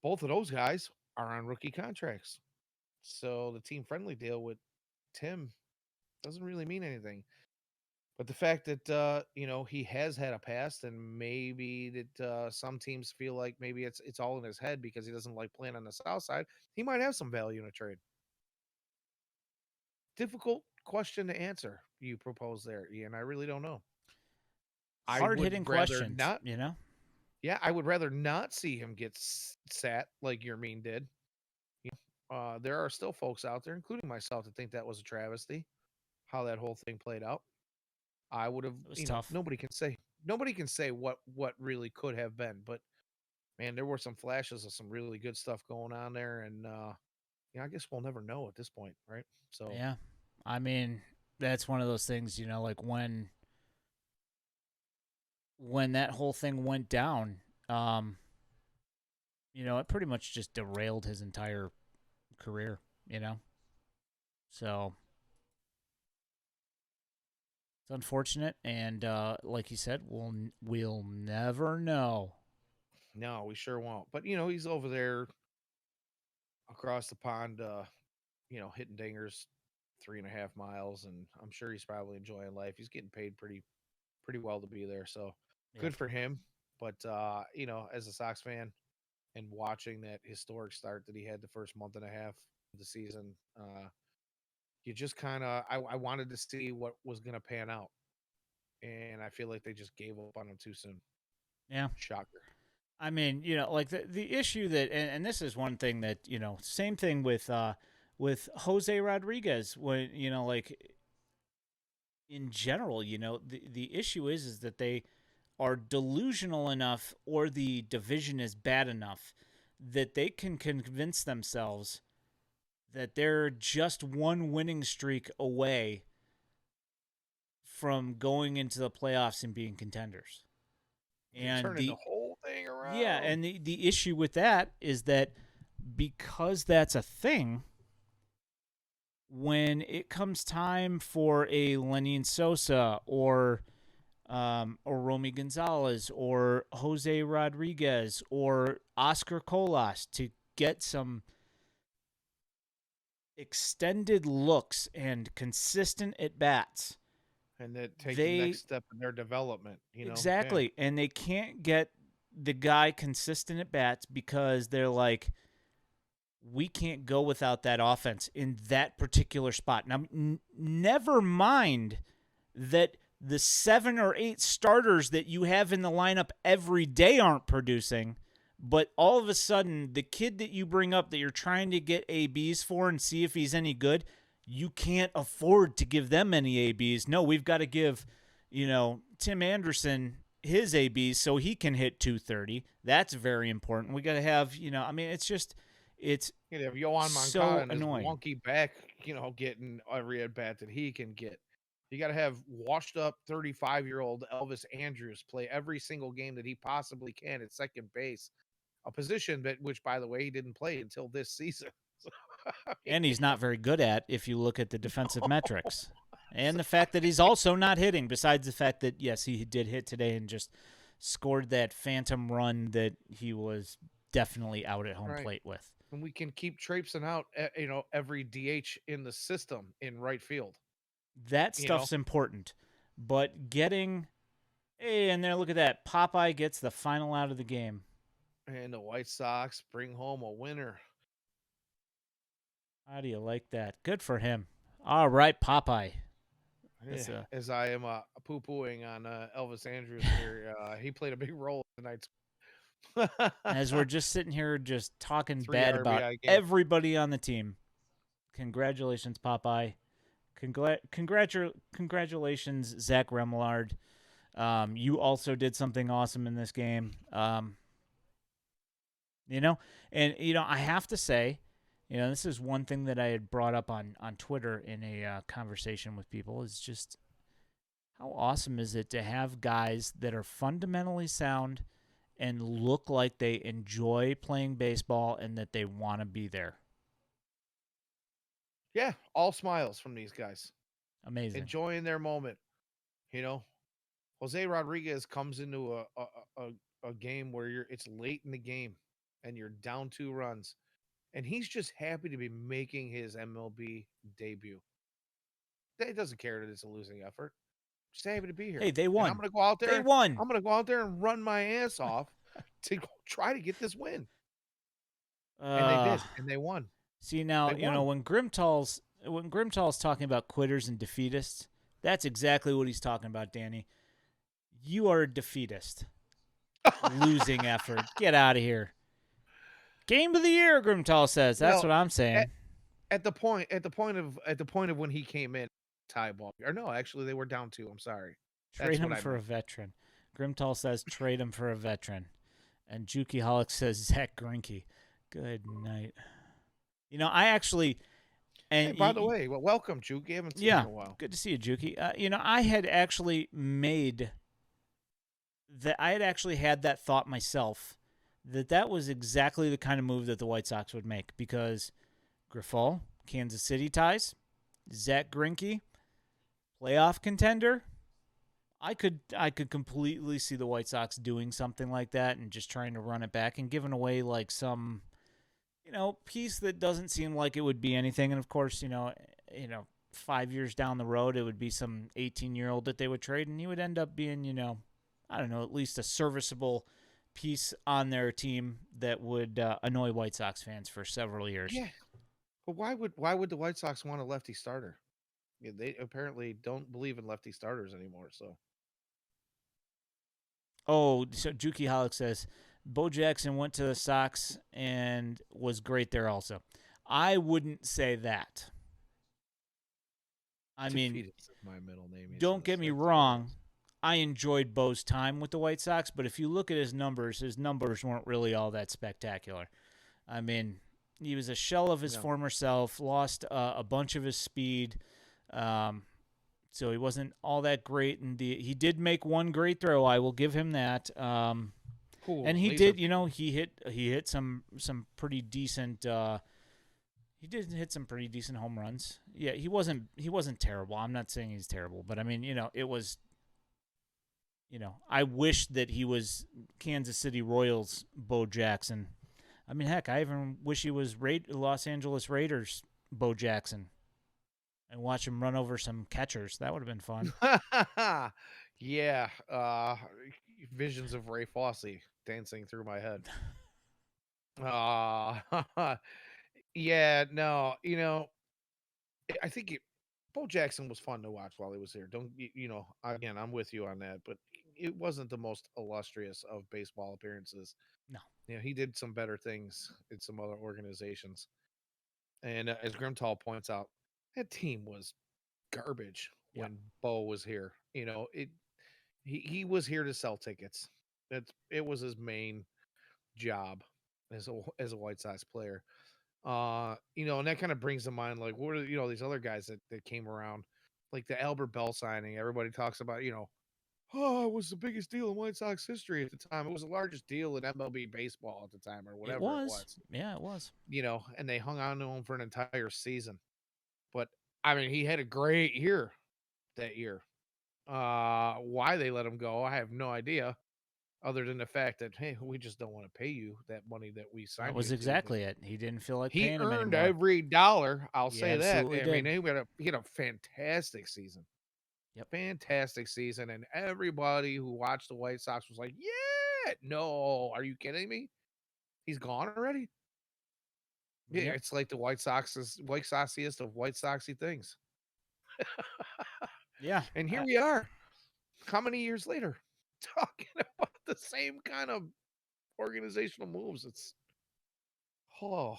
Both of those guys are on rookie contracts. So the team friendly deal with Tim doesn't really mean anything. But the fact that he has had a past, and maybe that some teams feel like maybe it's all in his head because he doesn't like playing on the south side, he might have some value in a trade. Difficult question to answer you propose there, Ian. I really don't know. I Hard would hitting rather questions, not. you know. Yeah, I would rather not see him get sat like Yermine did. There are still folks out there, including myself, that think that was a travesty. How that whole thing played out. I would have, It was tough. nobody can say what really could have been, but man, there were some flashes of some really good stuff going on there, and I guess we'll never know at this point, right? So Yeah, I mean that's one of those things, like when that whole thing went down, um, it pretty much just derailed his entire career, you know. So it's unfortunate, and like you said, we'll never know. no, we sure won't. But he's over there across the pond, hitting dingers 3.5 miles, and I'm sure he's probably enjoying life. He's getting paid pretty well to be there, so Yep. good for him. But as a Sox fan and watching that historic start that he had the first month and a half of the season, you just kind of I wanted to see what was going to pan out, and I feel like they just gave up on him too soon. Yeah. Shocker. I mean, like the issue that, and this is one thing that, same thing with Jose Rodriguez, when, like in general, the issue is that they are delusional enough, or the division is bad enough that they can convince themselves that they're just one winning streak away from going into the playoffs and being contenders. And And turning the the whole thing yeah, around. and the issue with that is that because that's a thing, when it comes time for a Lenyn Sosa or Romy Gonzalez or Jose Rodriguez or Oscar Colas to get some extended looks and consistent at bats, And then take the they next step in their development, Yeah. exactly, and they can't get the guy consistent at bats because they're like, we can't go without that offense in that particular spot. Now, never mind that the 7 or 8 starters that you have in the lineup every day aren't producing, but all of a sudden, the kid that you bring up that you're trying to get ABs for and see if he's any good, you can't afford to give them any ABs. No, we've got to give, Tim Anderson his ABs so he can hit 230. That's very important. We got to have, I mean, it's You have Yohan Moncada so and his annoying. wonky back, getting every at bat that he can get. You got to have washed up 35-year-old Elvis Andrews play every single game that he possibly can at second base, a position that, which by the way, he didn't play until this season. So, I mean, And he's not very good at, if you look at the defensive metrics. And so, the fact that he's also not hitting, besides the fact that, yes, he did hit today and just scored that phantom run that he was definitely out at home right. plate with. And we can keep traipsing out, every DH in the system in right field, That you know, stuff's important. But getting, hey, and there, look at that. Popeye gets the final out of the game. and the White Sox bring home a winner. How do you like that? Good for him. All right, Popeye. Yeah, That's a as I am poo pooing on Elvis Andrews here, he played a big role in tonight's as we're just sitting here just talking three bad about RBI game. everybody on the team. Congratulations, Popeye. Congratulations, Zach Remillard. You also did something awesome in this game. You know, and I have to say, this is one thing that I had brought up on Twitter in a conversation with people. Is just how awesome is it to have guys that are fundamentally sound and look like they enjoy playing baseball and that they want to be there. Yeah, all smiles from these guys, Amazing. enjoying their moment. You know, Jose Rodriguez comes into a game where it's late in the game and you're down 2 runs, and he's just happy to be making his MLB debut. He doesn't care that it's a losing effort. Just happy to be Hey, here, they and I'm won. gonna go out They there. won. I'm gonna go out there and run my ass off to try to get this win. And they Uh, did, and they won. See now, They won. when Grimtall's talking about quitters and defeatists, that's exactly what he's talking about, Danny. You are a defeatist. Losing effort. Get out of here. Game of the year, Grimtall says. That's Well, what I'm at, saying. at the point of when he came in, tie ball, or no, actually they were down 2. I'm sorry. Trade That's what him I for a meant. veteran. Grimtall says trade him for a veteran. And Juki Holic says Zach Greinke. Good night. I actually Hey, and by the way, well, welcome, Juke. You haven't seen you yeah, in a while. good to see you, Juki. I had actually made that. I had actually had that thought myself that was exactly the kind of move that the White Sox would make because Grifol, Kansas City ties, Zach Greinke, playoff contender. I could completely see the White Sox doing something like that and just trying to run it back and giving away like some piece that doesn't seem like it would be anything. And of course, 5 years down the road, it would be some 18-year-old that they would trade, and he would end up being, I don't know, at least a serviceable piece on their team that would annoy White Sox fans for several years. Yeah, but why would the White Sox want a lefty starter? Yeah, they apparently don't believe in lefty starters anymore. So Oh, so Juki Holic says Bo Jackson went to the Sox and was great there also. I wouldn't say that. I mean, defeated is my middle name. He don't says get me that's wrong. hilarious. I enjoyed Bo's time with the White Sox, but if you look at his numbers weren't really all that spectacular. I mean, he was a shell of his No. former self, lost a bunch of his speed, um, so he wasn't all that great. And he did make one great throw. I will give him that. Cool And he laser did, beam. he hit some pretty decent. He did hit some pretty decent home runs. Yeah, he wasn't terrible. I'm not saying he's terrible, but I mean, it was. I wish that he was Kansas City Royals Bo Jackson. I mean, heck, I even wish he was Los Angeles Raiders Bo Jackson and watch him run over some catchers. That would have been fun. Yeah, visions of Ray Fosse dancing through my head. Uh yeah, no, I think Bo Jackson was fun to watch while he was here. Don't again, I'm with you on that, but it wasn't the most illustrious of baseball appearances. No. He did some better things in some other organizations. And as Grimtall points out, that team was garbage Yep. when Bo was here. He was here to sell tickets. It was his main job as a White Sox player. And that kind of brings to mind like what are these other guys that came around, like the Albert Bell signing. Everybody talks about, oh, it was the biggest deal in White Sox history at the time. It was the largest deal in MLB baseball at the time, or It whatever it was. was. Yeah, it was. And they hung on to him for an entire season. But I mean, he had a great year that year. Why they let him go, I have no idea. Other than the fact that, hey, we just don't want to pay you that money that we That signed you was to. But exactly it. He didn't feel like he paying him earned anymore. every dollar. I'll He say that. absolutely I mean, did. he had a fantastic season. Yep. Fantastic season. And everybody who watched the White Sox was like, yeah, no, are you kidding me? He's gone already? Yeah, Yep. it's like the White Soxiest of White Soxy things. Yeah. And here we are, how many years later, talking about the same kind of organizational moves. It's oh,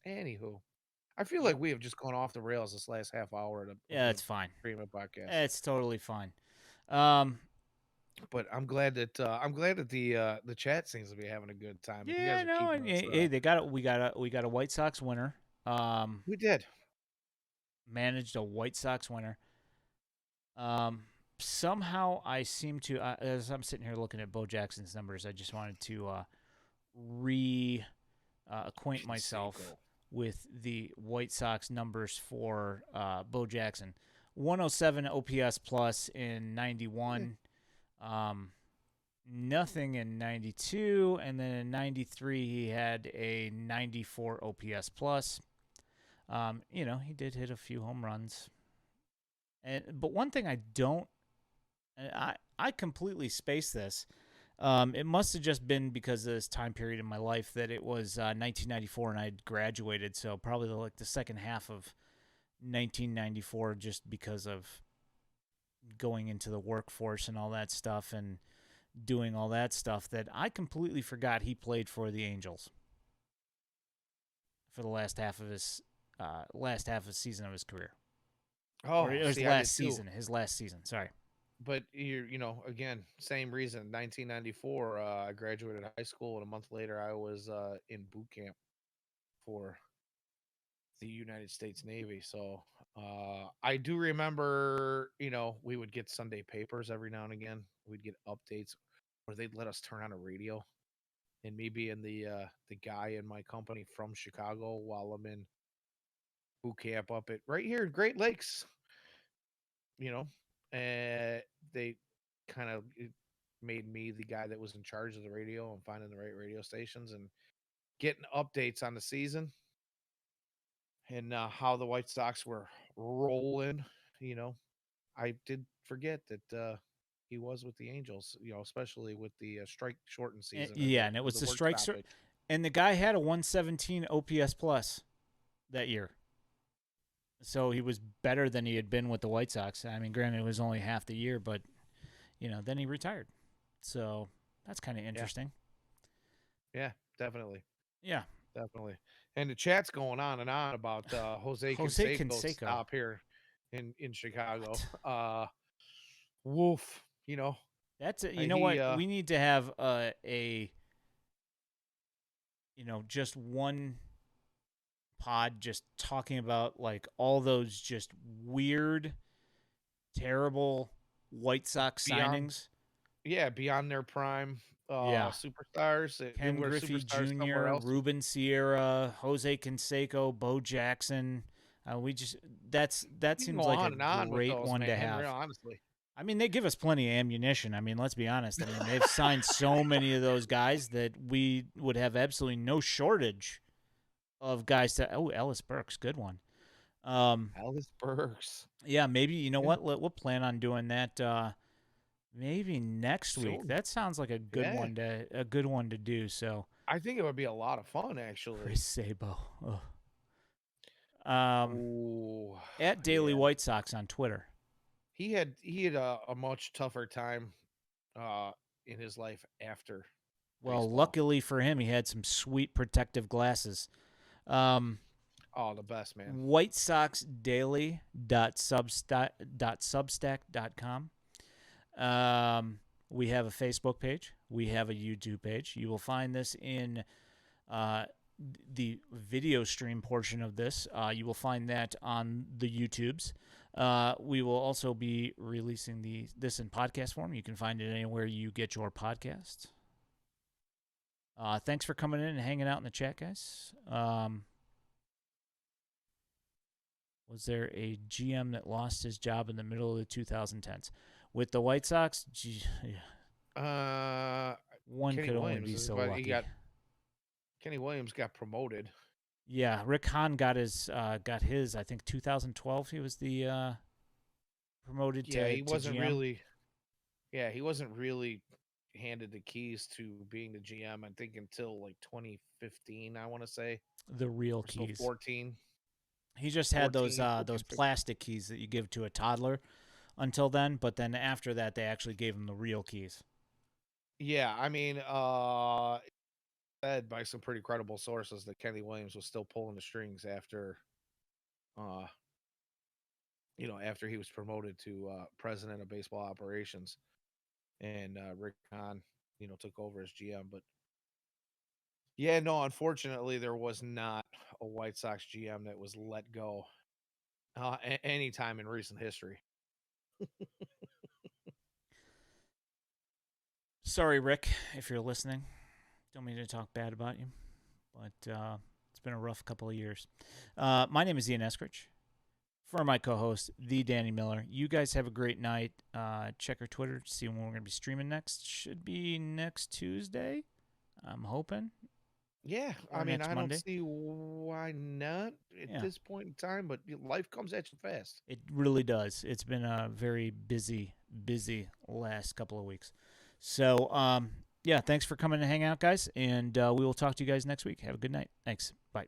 anywho, I feel Yep. like we have just gone off the rails this last half hour of Yeah, the it's fine. Freeman podcast. It's totally fine. Um, But I'm glad that the chat seems to be having a good time. You yeah, guys are no, keeping and us. hey, they got it. We got a White Sox winner. Um, We did. managed a White Sox winner. Um, somehow I seem to, as I'm sitting here looking at Bo Jackson's numbers, I just wanted to re acquaint myself Canseco. with the White Sox numbers for Bo Jackson. 107 OPS plus in Yeah. 91. Um, nothing in 92, and then in 93 he had a 94 OPS plus. He did hit a few home runs. But one thing I don't, I completely spaced this. It must have just been because of this time period in my life that it was 1994 and I had graduated. So probably like the second half of 1994, just because of going into the workforce and all that stuff and doing all that stuff, that I completely forgot he played for the Angels for the last half of season of his career, or Oh, his see, I did last too. season. His last season. Sorry. But again, same reason. 1994, I graduated high school, and a month later, I was in boot camp for the United States Navy. So I do remember, we would get Sunday papers every now and again. We'd get updates, or they'd let us turn on a radio. And me being the guy in my company from Chicago while I'm in boot camp up at right here at Great Lakes, you know, and they kind of made me the guy that was in charge of the radio and finding the right radio stations and getting updates on the season and how the White Sox were rolling. You know, I did forget that he was with the Angels. Especially with the strike shortened season or Yeah, and it or was the the work strike, stoppage. and the guy had a 117 OPS plus that year. So he was better than he had been with the White Sox. I mean, granted, it was only half the year, but then he retired. So that's kind of Yeah, interesting. yeah, definitely. Yeah, Definitely. And the chat's going on and on about Jose Jose Canseco's Canseco. stop here in Chicago. What? Woof. That's it. You know He what? We need to have just one pod just talking about like all those just weird, terrible White Sox beyond signings. beyond their prime Yeah. superstars that Ken were Griffey superstars somewhere Jr., else. Ruben Sierra, Jose Canseco, Bo Jackson. We just that You can seems go like a on and on with great those, one to man, real have. honestly. I mean, they give us plenty of ammunition. I mean, let's be honest. I mean, they've signed so many of those guys that we would have absolutely no shortage of guys to. Oh, Ellis Burks, good one. Alice Burks. Yeah, maybe you know Yeah, what? We'll plan on doing that. Maybe next week. soon. That sounds like Yeah. a good one to do. So I think it would be a lot of fun actually. Chris Sabo. Um, Ooh, at Daily yeah. White Sox on Twitter. He had a much tougher time uh in his life after Well, baseball. luckily for him, he had some sweet protective glasses. Um, Oh, the best, man. WhiteSoxDaily.substack.com. We have a Facebook page. We have a YouTube page. You will find this in uh, the video stream portion of this. You will find that on the YouTubes. We will also be releasing this in podcast form. You can find it anywhere you get your podcasts. Thanks for coming in and hanging out in the chat, guys. Was there a GM that lost his job in the middle of the 2010s? With the White Sox, Uh, one Kenny could only Williams be is so but he lucky. got Kenny Williams got promoted. Yeah, Rick Hahn got his I think 2012 he was the promoted Yeah, to he wasn't GM. really. Yeah, he wasn't really handed the keys to being the GM. I think until like 2015, I want to say, The real or so keys. 14, He just had 14, 14, those 15. plastic keys that you give to a toddler until then, but then after that they actually gave him the real keys. Yeah, I mean, said by some pretty credible sources that Kenny Williams was still pulling the strings after. Uh, after he was promoted to president of baseball operations, and Rick Hahn, took over as GM. But yeah, no, unfortunately, there was not a White Sox GM that was let go any time in recent history. Sorry, Rick, if you're listening. Don't mean to talk bad about you, but it's been a rough couple of years. My name is Ian Eskridge. For my co-host, the Danny Miller. You guys have a great night. Check our Twitter to see when we're going to be streaming next. Should be next Tuesday, I'm hoping, Yeah, or I mean, next I don't Monday. see why not at Yeah, this point in time, but life comes at you fast. it really does. It's been a very busy last couple of weeks. So, yeah, thanks for coming to hang out, guys, and we will talk to you guys next week. Have a good night. Thanks. Bye.